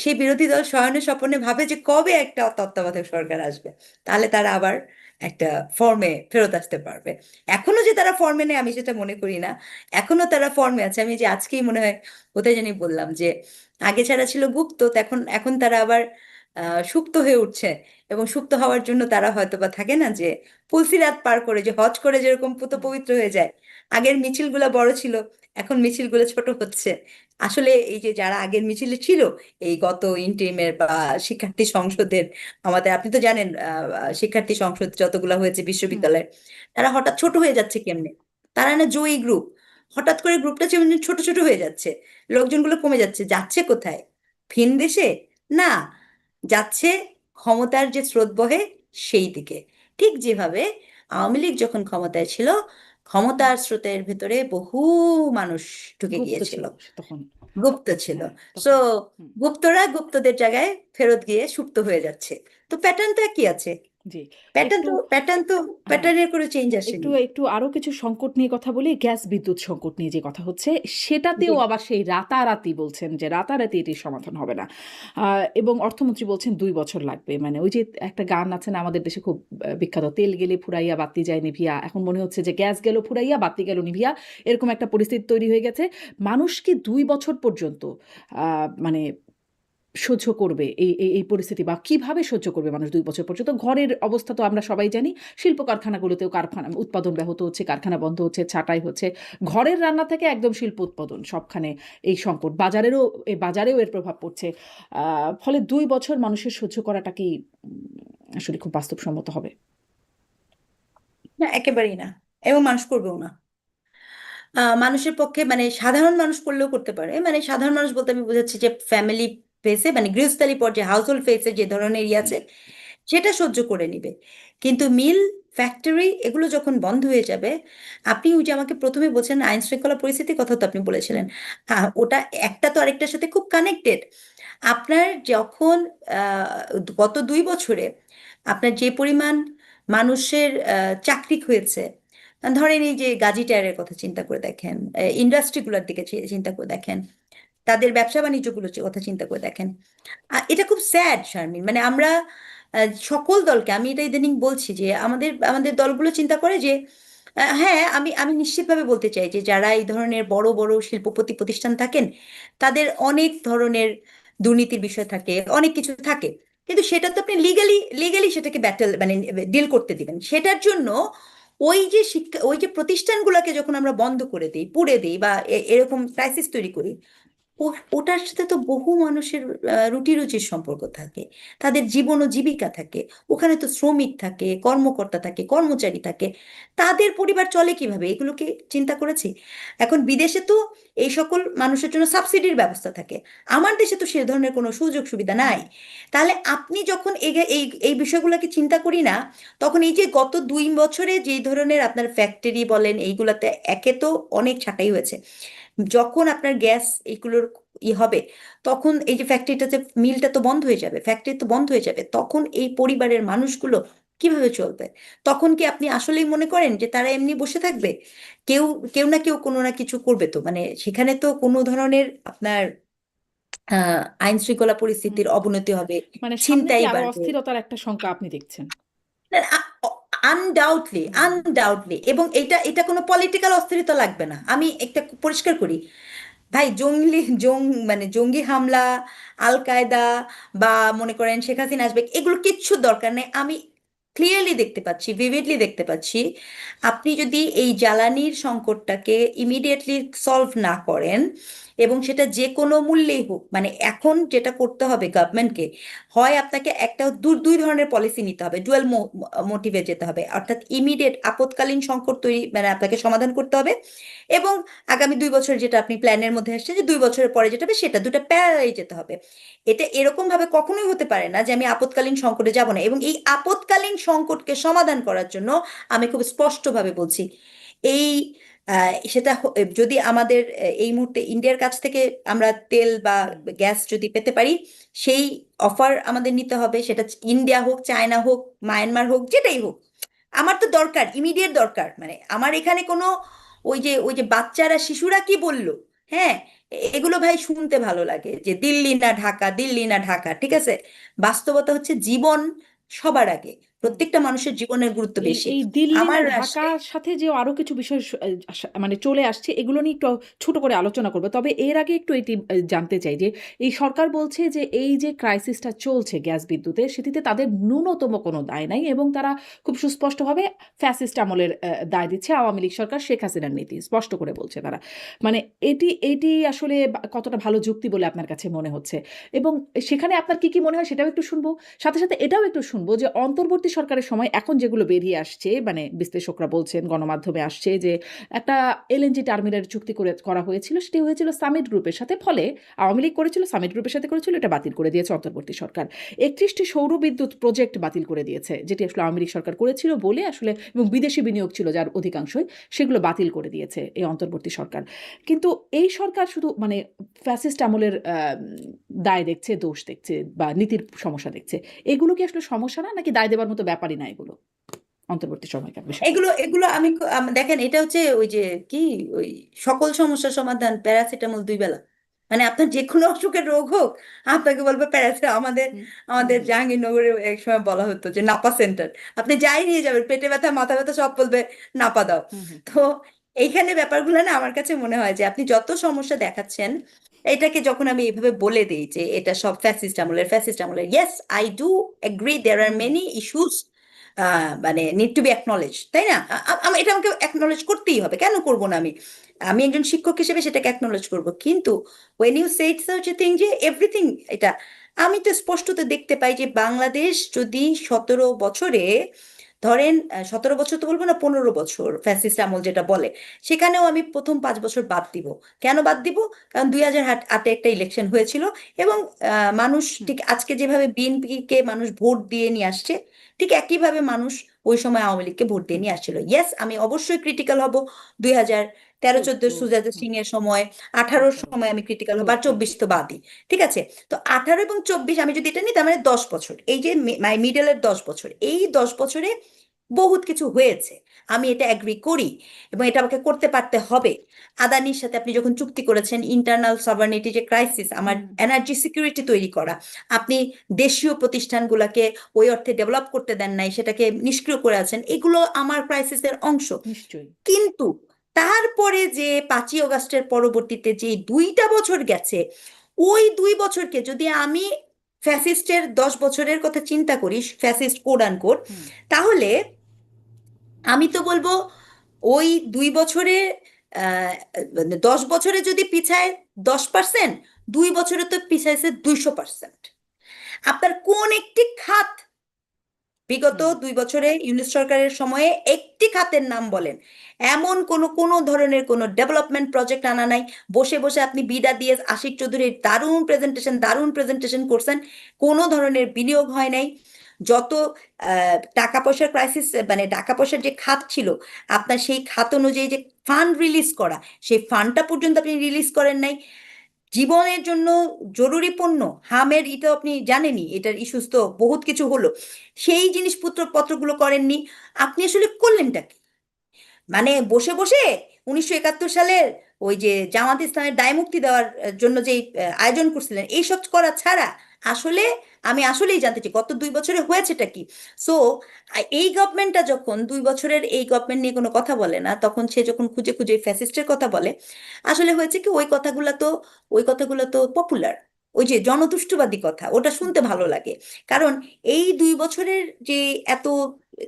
সেই বিরোধী দল শয়নে স্বপনে ভাবে যে কবে একটা তত্ত্বাবধায়ক সরকার আসবে, তাহলে তারা আবার একটা ফর্মে ফেরত আসতে পারবে। এখনো যে তারা ফর্মে নেই আমি সেটা মনে করি না, এখনো তারা ফর্মে আছে। আমি যে আজকেই মনে হয় কোথায় জানি বললাম যে আগে ছাড়া ছিল গুপ্ত, তো এখন এখন তারা আবার সুপ্ত হয়ে উঠছে। এবং সুপ্ত হওয়ার জন্য তারা হয়তো বা থাকে না যে পুলসিরাত পার করে, যে হজ করে যেরকম পুত হুম। পবিত্র হয়ে যায়, আগের মিছিলগুলো বড় ছিল, এখন মিছিলগুলো ছোট হচ্ছে। আসলে এই যে যারা আগের মিছিলে ছিল, এই গত ইন্টিমের বা শিক্ষার্থী সংসদের, আমাদের আপনি তো জানেন শিক্ষার্থী সংসদ যতগুলো হয়েছে হুম। বিশ্ববিদ্যালয়ে, তারা হঠাৎ ছোট হয়ে যাচ্ছে কেমনে? তারা না জয়ী গ্রুপ, হঠাৎ করে গ্রুপটা যেমন ছোট ছোট হয়ে যাচ্ছে, লোকজনগুলো কমে যাচ্ছে, যাচ্ছে কোথায়? ভিন দেশে? না, যাচ্ছে ক্ষমতার যে স্রোত বহে সেই দিকে। ঠিক যেভাবে আওয়ামী লীগ যখন ক্ষমতায় ছিল, হুম। ক্ষমতার স্রোতের ভেতরে বহু মানুষ ঢুকে গুপ্ত গিয়েছিল, ছিল তখন। গুপ্ত ছিল। হ্যাঁ, সো তখন। হুম। গুপ্তরা গুপ্তদের জায়গায় ফেরত গিয়ে সুপ্ত হয়ে যাচ্ছে। তো প্যাটার্ন তো একই আছে। জি। প্যাটার্ন একটু। তো প্যাটার্ন তো হ্যাঁ। প্যাটার্নের কোনো চেঞ্জ একটু আসেনি। একটু আরো কিছু সংকট নিয়ে কথা বলি। গ্যাস বিদ্যুৎ সংকট নিয়ে যে কথা হচ্ছে, জি। সেটাতেও আবার সেই রাতারাতি বলছেন যে রাতারাতি এটির সমাধান হবে না। এবং অর্থমন্ত্রী বলছেন ২ বছর লাগবে। মানে ওই যে একটা গান আছে না আমাদের দেশে খুব বিখ্যাত, "তেল গেলে ফুরাইয়া বাতি যায় নিভিয়া।" এখন মনে হচ্ছে যে গ্যাস গেল ফুরাইয়া বাতি গেল নিভিয়া। এরকম একটা পরিস্থিতি তৈরি হয়ে গেছে। মানুষ কি ২ বছর পর্যন্ত মানে সহ্য করবে এই পরিস্থিতি, বা কিভাবে সহ্য করবে মানুষ ২ বছর পর্যন্ত? ঘরের অবস্থা তো আমরা সবাই জানি। শিল্প কারখানাগুলোতেও কারখানা উৎপাদন ব্যাহত হচ্ছে, কারখানা বন্ধ হচ্ছে, ছাঁটাই হচ্ছে। ঘরের রান্না থেকে একদম শিল্প উৎপাদন সবখানে এই সংকট। বাজারেও এর প্রভাব পড়ছে। ফলে ২ বছর মানুষের সহ্য করাটা কি আসলে খুব বাস্তবসম্মত হবে? না, একেবারেই না। এবং মানুষ করবেও না। মানুষের পক্ষে, মানে সাধারণ মানুষ করলেও করতে পারে, মানে সাধারণ মানুষ বলতে আমি বোঝাচ্ছি যে ফ্যামিলি ফেসে, মানে গৃহস্থালী পর্যায়ে হাউস হোল্ড ফেসে যে ধরনের ইয়ে আছে, সেটা সহ্য করে নিবে। কিন্তু মিল, ফ্যাক্টরি এগুলো যখন বন্ধ হয়ে যাবে, আপনি ওই যে আমাকে প্রথমে বলছেন আইন শৃঙ্খলা পরিস্থিতির কথা, তো আপনি বলেছিলেন, ওটা একটা তো আরেকটার সাথে খুব কানেক্টেড। আপনার যখন গত ২ বছরে আপনার যে পরিমাণ মানুষের চাকরি হয়েছে, ধরেন এই যে গাজী টায়ারের কথা চিন্তা করে দেখেন, ইন্ডাস্ট্রিগুলোর দিকে চিন্তা করে দেখেন, তাদের ব্যবসা বাণিজ্যগুলোর কথা চিন্তা করে দেখেন। এটা খুব স্যাড শারমিন, মানে আমরা সকল দলকে, আমি এটা ইদানিং বলছি যে আমাদের আমাদের দলগুলো চিন্তা করে যে হ্যাঁ, আমি আমি নিশ্চিতভাবে বলতে চাই যে যারা এই ধরনের বড় বড় শিল্পপতি প্রতিষ্ঠান থাকেন, তাদের অনেক ধরনের দুর্নীতির বিষয় থাকে, অনেক কিছু থাকে। কিন্তু সেটা তো আপনি লিগালি লিগালি সেটাকে ব্যাটেল, মানে ডিল করতে দিবেন। সেটার জন্য ওই যে শিক্ষা, ওই যে প্রতিষ্ঠানগুলোকে যখন আমরা বন্ধ করে দিই, পুড়ে দিই, বা এরকম ক্রাইসিস তৈরি করি, ওটার সাথে তো বহু মানুষের রুটি রুচির সম্পর্ক থাকে, তাদের জীবন ও জীবিকা থাকে। ওখানে তো শ্রমিক থাকে, কর্মকর্তা থাকে, কর্মচারী থাকে। তাদের পরিবার চলে কিভাবে, এগুলোকে চিন্তা করেছি? এখন বিদেশে তো এই সকল মানুষের জন্য সাবসিডির ব্যবস্থা থাকে। আমার দেশে তো সে ধরনের কোনো সুযোগ সুবিধা নাই। তাহলে আপনি যখন এই এই এই বিষয়গুলোকে চিন্তা করি না, তখন এই যে গত ২ বছরে যেই ধরনের আপনার ফ্যাক্টরি বলেন এইগুলাতে, একে তো অনেক ছাঁটাই হয়েছে। যখন আপনার গ্যাস এইগুলোর হবে, তখন এই যে ফ্যাক্টরিটা, যে মিলটা তো বন্ধ হয়ে যাবে, ফ্যাক্টরি তো বন্ধ হয়ে যাবে, তখন এই পরিবারের মানুষগুলো কিভাবে চলবে? তখন কি আপনি আসলেই মনে করেন যে তারা এমনি বসে থাকবে? কেউ কেউ না কেউ কোনো না কিছু করবে তো, মানে সেখানে তো কোনো ধরনের আপনার আইন শৃঙ্খলা হুম। পরিস্থিতির অবনতি হবে, মানে সামনে কি ছিনতাই আরো বাড়বে। অস্থিরতার একটা শঙ্কা আপনি দেখছেন? আনডাউটলি, হুম। আনডাউটলি। এবং এটা এটা কোনো পলিটিক্যাল অস্থিরতা লাগবে না, আমি একটা পরিষ্কার করি। ভাই, মানে জঙ্গি হামলা, আল কায়দা, বা মনে করেন শেখ হাসিনা আসবে, এগুলো কিচ্ছু দরকার নেই। আমি ক্লিয়ারলি দেখতে পাচ্ছি, ভিভিডলি দেখতে পাচ্ছি, আপনি যদি এই জ্বালানির সংকটটাকে ইমিডিয়েটলি সলভ না করেন, এবং সেটা যে কোনো মূল্যেই হোক, মানে এখন যেটা করতে হবে গভর্নমেন্টকে, হয় আপনাকে একটা দুই ধরনের পলিসি নিতে হবে, ডুয়াল মোটিভে যেতে হবে, অর্থাৎ ইমিডিয়েট আপৎকালীন সংকট তৈরি, মানে আপনাকে সমাধান করতে হবে, এবং আগামী ২ বছর যেটা আপনি প্ল্যানের মধ্যে আসছে যে ২ বছরের পরে যেটা হবে, সেটা দুটো প্যারালালি যেতে হবে। এটা এরকম ভাবে কখনোই হতে পারে না যে আমি আপৎকালীন সংকটে যাব না। এবং এই আপৎকালীন সংকটকে সমাধান করার জন্য আমি খুব স্পষ্টভাবে বলছি, এই সেটা যদি আমাদের এই মুহূর্তে ইন্ডিয়ার কাছ থেকে আমরা তেল বা গ্যাস যদি পেতে পারি, সেই অফার আমাদের নিতে হবে। সেটা ইন্ডিয়া হোক, চায়না হোক, মায়ানমার হোক, যেটাই হোক। আমার তো দরকার, ইমিডিয়েট দরকার। মানে আমার এখানে কোনো ওই যে বাচ্চারা, শিশুরা কি বলল, হ্যাঁ, এগুলো ভাই শুনতে ভালো লাগে যে দিল্লি না ঢাকা, দিল্লি না ঢাকা, ঠিক আছে। বাস্তবতা হচ্ছে জীবন সবার আগে। প্রত্যেকটা মানুষের জীবনের গুরুত্ব এই বেশি। এই দিল্লি আমার না রাষ্ট্রে ঢাকার সাথে যে আরো কিছু বিষয় মানে চলে আসছে, এগুলো নিয়ে একটু ছোট করে আলোচনা করবো। তবে এর আগে একটু এটি জানতে চাই যে এই সরকার বলছে যে এই যে ক্রাইসিসটা চলছে গ্যাস বিদ্যুতের, সেটিতে তাদের ন্যূনতম কোনো দায় নাই এবং তারা খুব সুস্পষ্টভাবে ফ্যাসিস্ট আমলের দায় দিচ্ছে আওয়ামী লীগ সরকার, শেখ হাসিনার নীতি স্পষ্ট করে বলছে তারা। মানে এটি এটি আসলে কতটা ভালো যুক্তি বলে আপনার কাছে মনে হচ্ছে, এবং সেখানে আপনার কি কি মনে হয় সেটাও একটু শুনবো। সাথে সাথে এটাও একটু শুনবো যে অন্তর্বর্তী সরকারের সময় এখন যেগুলো বেরিয়ে আসছে, মানে বিশ্লেষকরা বলছেন, গণমাধ্যমে আসছে যে একটা এলএনজি টার্মিনাল চুক্তি করা হয়েছিল, সেটি হয়েছিল সামিট গ্রুপের সাথে। ফলে আওয়ামী লীগ করেছিল, সামিট গ্রুপের সাথে করেছিল, এটা বাতিল করে দিয়েছে অন্তর্বর্তী সরকার। 31টি সৌর বিদ্যুৎ প্রজেক্ট বাতিল করে দিয়েছে, যেটি আসলে আওয়ামী লীগ সরকার করেছিল বলে আসলে, এবং বিদেশি বিনিয়োগ ছিল যার অধিকাংশই, সেগুলো বাতিল করে দিয়েছে এই অন্তর্বর্তী সরকার। কিন্তু এই সরকার শুধু মানে ফ্যাসিস্ট আমলের দায় দেখছে, দোষ দেখছে বা নীতির সমস্যা দেখছে। এগুলো কি আসলে সমস্যা না, নাকি দায় দেওয়ার মতো ব্যাপারই না এগুলো অন্তর্বর্তী সময়কার বিষয়? এগুলো এগুলো আমি দেখেন, এটা হচ্ছে ওই যে কি, ওই সকল সমস্যার সমাধান প্যারাসিটামল 2 বেলা। মানে আপনার যে কোনো অসুখের রোগ হোক, আপনাকে বলবে প্যারাসিটামল। আমাদের হুম, আমাদের হুম, জাহাঙ্গীরনগরে এক সময় বলা হতো যে নাপা সেন্টার, আপনি যাই নিয়ে যাবেন, পেটে ব্যথা মাথা ব্যথা সব বলবে নাপা দাও। হুম, হুম, তো এইখানে ব্যাপারগুলো না আমার কাছে মনে হয় যে আপনি যত সমস্যা দেখাচ্ছেন, এটাকে যখন আমি এইভাবে বলে দিই যে এটা সব ফ্যাসিস্ট আমলের, yes I do agree there are hmm, many issues, মানে নিড টু বি অ্যাকনলেজ, তাই না? এটা আমাকে অ্যাকনলেজ করতেই হবে, কেন করব না? আমি আমি একজন শিক্ষক হিসেবে সেটাকে অ্যাকনলেজ করব। কিন্তু when you say such a thing যে এভরিথিং, এটা আমি তো স্পষ্টত দেখতে পাই যে বাংলাদেশ যদি 17 বছরে, ধরেন 17 বছর তো বলবো না, 15 বছর ফ্যাসিস্ট আমল যেটা বলে, সেখানেও আমি প্রথম 5 বছর বাদ দিব। কেন বাদ দিব? কারণ 2008-এ একটা ইলেকশন হয়েছিল, এবং মানুষ হুম, ঠিক আজকে যেভাবে বিএনপিকে মানুষ ভোট দিয়ে নিয়ে আসছে, ঠিক একইভাবে মানুষ ওই সময় আওয়ামী লীগকে ভোট দিয়ে হুম, নিয়ে আসছিল। ইয়েস, আমি অবশ্যই ক্রিটিক্যাল হব 2013-14 14, সুজাতা হুম, সিং এর সময়, 18-র 18, সময় আমি ক্রিটিক্যাল হব, আর 14, 24 তো বাদই। ঠিক আছে, তো 18 এবং 24 আমি যদি এটা নিই, তার মানে 10 বছর, এই যে মিডলের 10 বছর, এই 10 বছরে বহুত কিছু হয়েছে, আমি এটা অ্যাগ্রি করি, এবং এটা আমাকে করতে পারতে হবে। আদানির সাথে আপনি যখন চুক্তি করেছেন, ইন্টারনাল সভারনিটি যে ক্রাইসিস, আমার হুম, এনার্জি সিকিউরিটি তৈরি করা, আপনি দেশীয় প্রতিষ্ঠানগুলোকে ওই অর্থে ডেভেলপ করতে দেন নাই, সেটাকে নিষ্ক্রিয় করে আছেন, এগুলো আমার ক্রাইসিসের অংশ। নিশ্চয়ই। কিন্তু তারপরে যে 5ই আগস্টের পরবর্তীতে যে 2টা বছর গেছে, ওই 2 বছরকে যদি আমি ফ্যাসিস্টের 10 বছরের কথা চিন্তা করি, ফ্যাসিস্ট কোড আন কোড, হুম, তাহলে আমি তো বলবো ওই 2 বছরে, 10 বছরে যদি পিছায় 10%, 2 বছরে তো পিছাইছে 200%। আপনার কোন একটি খাত বিগত হুম, 2 বছরে ইউনিট সরকারের সময়ে একটি খাতের নাম বলেন, এমন কোনো ধরনের কোনো ডেভেলপমেন্ট প্রজেক্ট আনা নাই? বসে বসে আপনি বিডা দিয়ে আশিক চৌধুরীর দারুণ প্রেজেন্টেশন করছেন, কোনো ধরনের বিনিয়োগ হয় নাই। যত টাকা পয়সার ক্রাইসিস, মানে টাকা পয়সার যে খাত ছিল, আপনার সেই খাত অনুযায়ী যে ফান্ড রিলিজ করা, সেই ফান্ডটা পর্যন্ত আপনি রিলিজ করেন নাই। জীবনের জন্য জরুরি পণ্য হামের, এটা আপনি জানেনই, এটার ইস্যুস তো বহুত কিছু হলো, সেই পত্রগুলো করেননি। আপনি আসলে করলেনটা কি? মানে বসে বসে 1971 সালের ওই যে জামাত ইসলামের দায় মুক্তি দেওয়ার জন্য যে আয়োজন করছিলেন, এইসব করা ছাড়া আসলে আমি আসলেই জানতে চাই গত 2 বছরে হয়েছেটা কি। সো এই গভর্নমেন্টটা যখন 2 বছরের এই গভর্নমেন্ট নিয়ে কোনো কথা বলে না, তখন সে যখন খুঁজে খুঁজে ফ্যাসিস্টের কথা বলে, আসলে হয়েছে কি, ওই কথাগুলো তো পপুলার, ওই যে জনতুষ্টবাদী কথা, ওটা শুনতে ভালো লাগে। কারণ এই 2 বছরের যে এত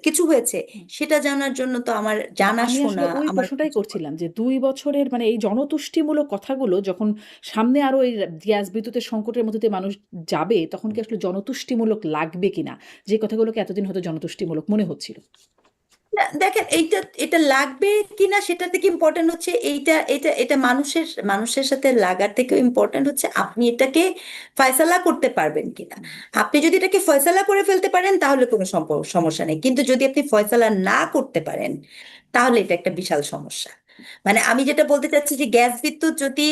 কিছু হয়েছে, হুম। সেটা জানার জন্য তো আমার না, আমি জানাশোনা, আসলে ওই আমার প্রশ্নটাই করছিলাম যে 2 বছরের মানে এই জনতুষ্টিমূলক কথাগুলো যখন সামনে আরো এই গ্যাস বিদ্যুতের সংকটের মধ্যে দিয়ে মানুষ যাবে, তখন কি আসলে জনতুষ্টিমূলক লাগবে কিনা, যে কথাগুলোকে এতদিন হয়তো জনতুষ্টিমূলক মনে হচ্ছিল? না, দেখেন, এটা লাগবে কিনা সেটা থেকে ইম্পর্টেন্ট হচ্ছে, এইটা এটা এটা মানুষের মানুষের সাথে লাগার থেকে ইম্পর্টেন্ট হচ্ছে আপনি এটাকে ফয়সালা করতে পারবেন কিনা। হুম, আপনি যদি এটাকে ফয়সালা করে ফেলতে পারেন, তাহলে কোনো সমস্যা নেই, কিন্তু যদি আপনি ফয়সালা না করতে পারেন, তাহলে এটা একটা বিশাল সমস্যা। মানে আমি যেটা বলতে চাচ্ছি যে গ্যাস বিদ্যুৎ যদি,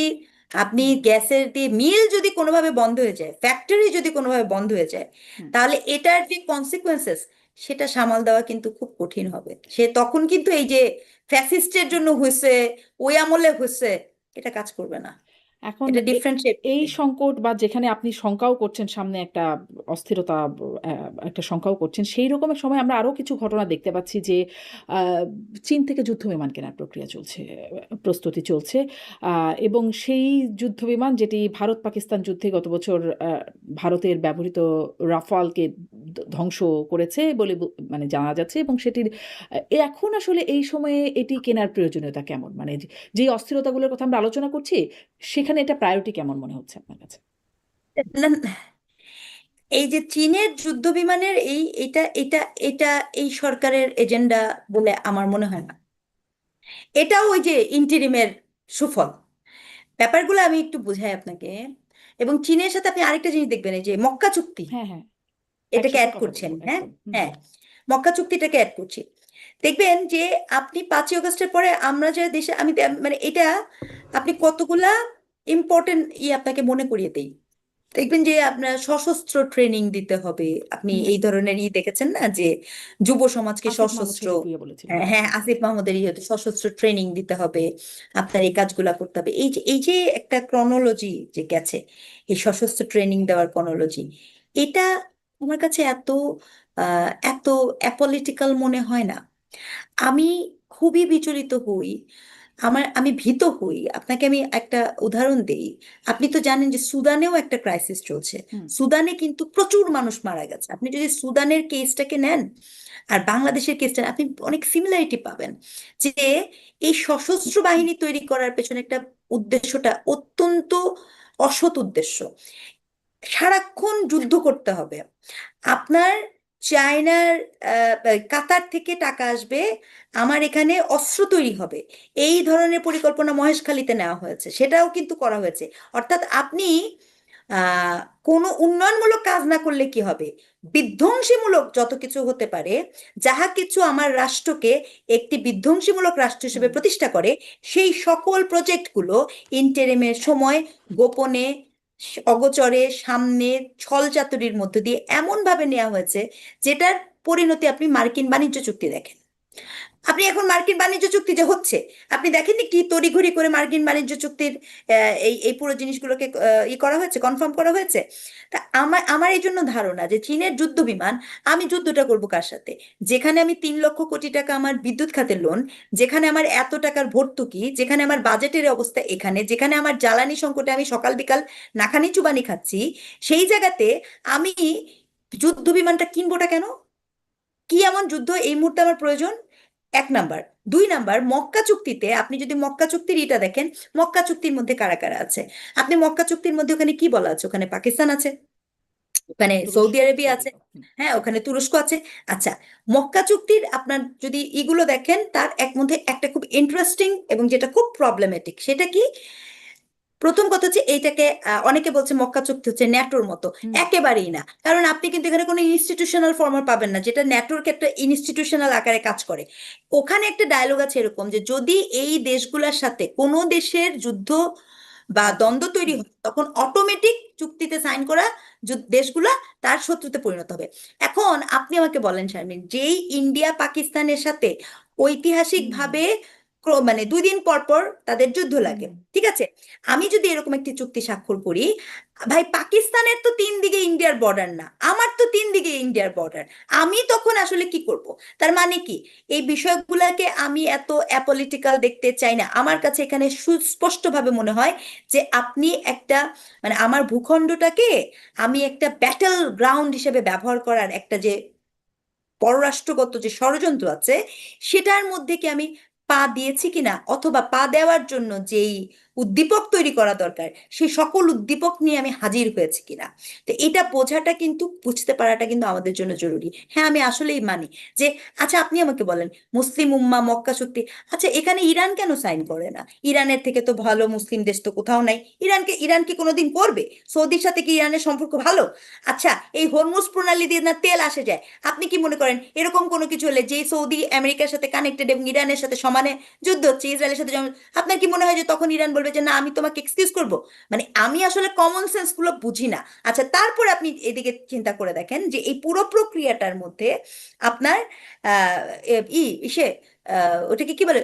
আপনি হুম, গ্যাসের দিয়ে মিল যদি কোনোভাবে বন্ধ হয়ে যায়, ফ্যাক্টরি যদি কোনোভাবে বন্ধ হয়ে যায়, হুম। তাহলে এটার যে কনসিকুয়েন্সেস, সেটা সামাল দেওয়া কিন্তু খুব কঠিন হবে। সে তখন কিন্তু এই যে ফ্যাসিস্টের জন্য হয়েছে, ওই আমলে হয়েছে, এটা কাজ করবে না। এখন এটা ডিফারেন্ট শেপ। এই সংকট বা যেখানে আপনি শঙ্কাও করছেন সামনে একটা অস্থিরতা, একটা শঙ্কাও করছেন, সেই রকমের সময় আমরা আরো কিছু ঘটনা দেখতে পাচ্ছি যে চীন থেকে যুদ্ধ বিমান কেনার প্রক্রিয়া চলছে, প্রস্তুতি চলছে, এবং সেই যুদ্ধ বিমান যেটি ভারত পাকিস্তান যুদ্ধে গত বছর ভারতের ব্যবহৃত রাফালকে ধ্বংস করেছে বলে মানে জানা যাচ্ছে, এবং সেটির এখন আসলে এই সময়ে এটি কেনার প্রয়োজনীয়তা কেমন, মানে যে অস্থিরতাগুলোর কথা আমরা আলোচনা করছি সেখানে এটা প্রায়োরিটি কেমন মনে হচ্ছে আপনার কাছে? এই যে চীনের যুদ্ধ বিমানের এটা এটা এটা এই সরকারের এজেন্ডা বলে আমার মনে হয় না। এটাও ওই যে ইন্টিরিমের সুফল। ব্যাপারগুলো আমি একটু বুঝাই আপনাকে। এবং চীনের সাথে আপনি আরেকটা জিনিস দেখবেন, এই যে মক্কা চুক্তি, হ্যাঁ, হ্যাঁ, এটাকে একসাথে অ্যাড কথা করছেন, বলবো হ্যাঁ একদম। হ্যাঁ, মক্কা চুক্তিটাকে অ্যাড করছি। দেখবেন যে আপনি 5ই আগস্টের পরে আমরা যে দেশে মানে এটা আপনি কতগুলা ইম্পর্টেন্ট আপনাকে মনে করিয়ে দেই। দেখবেন যে আপনার সশস্ত্র ট্রেনিং দিতে হবে। আপনি এই ধরনের দেখেছেন না যে যুব সমাজকে আসিফ মাহমুদ সশস্ত্র, শরীফ বলেছিলেন। হ্যাঁ আসিফ মাহমুদের হয়তো সশস্ত্র ট্রেনিং দিতে হবে, আপনার এই কাজগুলা করতে হবে। এই যে একটা ক্রনোলজি যে গেছে, এই সশস্ত্র ট্রেনিং দেওয়ার ক্রনোলজি, এটা আমার কাছে এত অ্যাপলিটিক্যাল মনে হয় না। আমি খুবই বিচলিত হই, আমি ভীত হই। আপনাকে আমি একটা উদাহরণ দেই। আপনি তো জানেন যে সুদানেও একটা ক্রাইসিস চলছে। হুম। সুদানে কিন্তু প্রচুর মানুষ মারা গেছে। আপনি যদি সুদানের কেসটাকে নেন আর বাংলাদেশের কেসটা, আপনি অনেক সিমিলারিটি পাবেন। যে এই সশস্ত্র বাহিনী তৈরি করার পেছনে একটা উদ্দেশ্যটা অত্যন্ত অসৎ উদ্দেশ্য। সারাক্ষণ যুদ্ধ করতে হবে। আপনার চায়নার কাতার থেকে টাকা আসবে, আমার এখানে অস্ত্র তৈরি হবে, এই ধরনের পরিকল্পনা মহেশখালীতে নেওয়া হয়েছে, সেটাও কিন্তু করা হয়েছে। অর্থাৎ আপনি আহ কোনো উন্নয়নমূলক কাজ না করলে কি হবে, বিধ্বংসীমূলক যত কিছু হতে পারে, যাহা কিছু আমার রাষ্ট্রকে একটি বিধ্বংসীমূলক রাষ্ট্র হিসেবে প্রতিষ্ঠা করে, সেই সকল প্রজেক্টগুলো ইন্টারিমের সময় গোপনে অগোচরে সামনে ছলচাতুরির মধ্য দিয়ে এমন ভাবে নেওয়া হয়েছে, যেটার পরিণতি আপনি মার্কিন বাণিজ্য চুক্তি দেখেন। আপনি এখন মার্কিন বাণিজ্য চুক্তি যে হচ্ছে, আপনি দেখেননি কি তড়িঘড়ি করে মার্কিন বাণিজ্য চুক্তির এই এই পুরো জিনিসগুলোকে করা হয়েছে, কনফার্ম করা হয়েছে। তা আমার আমার এই জন্য ধারণা যে চীনের যুদ্ধ বিমান, আমি যুদ্ধটা করব কার সাথে? যেখানে আমি 3 লক্ষ কোটি টাকা আমার বিদ্যুৎ খাতের লোন, যেখানে আমার এত টাকার ভর্তুকি, যেখানে আমার বাজেটের অবস্থা এখানে, যেখানে আমার জ্বালানি সংকটে আমি সকাল বিকাল নাখানি চুবানি খাচ্ছি, সেই জায়গাতে আমি যুদ্ধ বিমানটা কিনবোটা কেন? কি এমন যুদ্ধ এই মুহূর্তে আমার প্রয়োজন? 1 নাম্বার। 2 নাম্বার, মক্কা চুক্তিতে আপনি যদি মক্কা চুক্তির ইটা দেখেন, মক্কা চুক্তির মধ্যে কারা কারা আছে? আপনি মক্কা চুক্তির মধ্যে ওখানে কি বলা আছে? ওখানে পাকিস্তান আছে, ওখানে সৌদি তুরস্ক, আরবিয়া সৌদি আছে, আরব। হ্যাঁ ওখানে তুরস্ক আছে। আচ্ছা, মক্কা চুক্তির আপনার যদি ইগুলো দেখেন, তার এক মধ্যে একটা খুব ইন্টারেস্টিং এবং যেটা খুব প্রবলেমেটিক, সেটা কি? প্রথম কথা হচ্ছে এইটাকে অনেকে বলছে মক্কা চুক্তি হচ্ছে ন্যাটোর মতো। একেবারেই না। কারণ আপনি কিন্তু এখানে কোনো ইনস্টিটিউশনাল ফর্মার পাবেন না, যেটা ন্যাটোর ক্ষেত্রে ইনস্টিটিউশনাল আকারে কাজ করে। ওখানে একটা ডায়লগ আছে এরকম, যে যদি এই দেশগুলোর সাথে কোনো দেশের যুদ্ধ বা দ্বন্দ্ব তৈরি হয়, তখন অটোমেটিক চুক্তিতে সাইন করা দেশগুলা তার শত্রুতে পরিণত হবে। এখন আপনি আমাকে বলেন শারমিন, যেই ইন্ডিয়া পাকিস্তানের সাথে ঐতিহাসিকভাবে মানে 2 দিন পর পর তাদের যুদ্ধ লাগে, ঠিক আছে, আমি যদি এরকম একটি চুক্তি স্বাক্ষর করি, ভাই পাকিস্তানের তো 3 দিকে ইন্ডিয়ার বর্ডার না, আমার তো 3 দিকে ইন্ডিয়ার বর্ডার, আমি তখন আসলে কি করব? তার মানে কি, এই বিষয়গুলোকে আমি এত অ্যাপলিটিক্যাল দেখতে চাই না। আমার কাছে এখানে সুস্পষ্টভাবে মনে হয় যে আপনি একটা মানে আমার ভূখণ্ডটাকে আমি একটা ব্যাটল গ্রাউন্ড হিসেবে ব্যবহার করার একটা যে পররাষ্ট্রগত যে ষড়যন্ত্র আছে, সেটার মধ্যে কি আমি পা দিয়েছি কিনা, অথবা পা দেওয়ার জন্য যেই উদ্দীপক তৈরি করা দরকার, সেই সকল উদ্দীপক নিয়ে আমি হাজির হয়েছি কিনা। তো এটা বোঝাটা কিন্তু, বুঝতে পারাটা কিন্তু আমাদের জন্য জরুরি। হ্যাঁ আমি আসলেই মানি যে, আচ্ছা আপনি আমাকে বলেন, মুসলিম উম্মা মক্কা চুক্তি, আচ্ছা এখানে ইরান কেন সাইন করে না? ইরানের থেকে তো ভালো মুসলিম দেশ তো কোথাও নাই। ইরান কি কোনোদিন করবে? সৌদির সাথে কি ইরানের সম্পর্ক ভালো? আচ্ছা, এই হরমুজ প্রণালী দিয়ে না তেল আসে যায়, আপনি কি মনে করেন এরকম কোনো কিছু হলে, যে সৌদি আমেরিকার সাথে কানেক্টেড এবং ইরানের সাথে সমানে যুদ্ধ হচ্ছে, ইসরায়েলের সাথে আপনার কি মনে হয় যে তখন ইরান বলবে যে না আমি তোমাকে এক্সকিউজ করব? মানে আমি আসলে কমন সেন্স গুলো বুঝি না। আচ্ছা, তারপরে আপনি এদিকে চিন্তা করে দেখেন যে এই পুরো প্রক্রিয়াটার মধ্যে আপনার আহ ইসে ওটাকে কি বলে,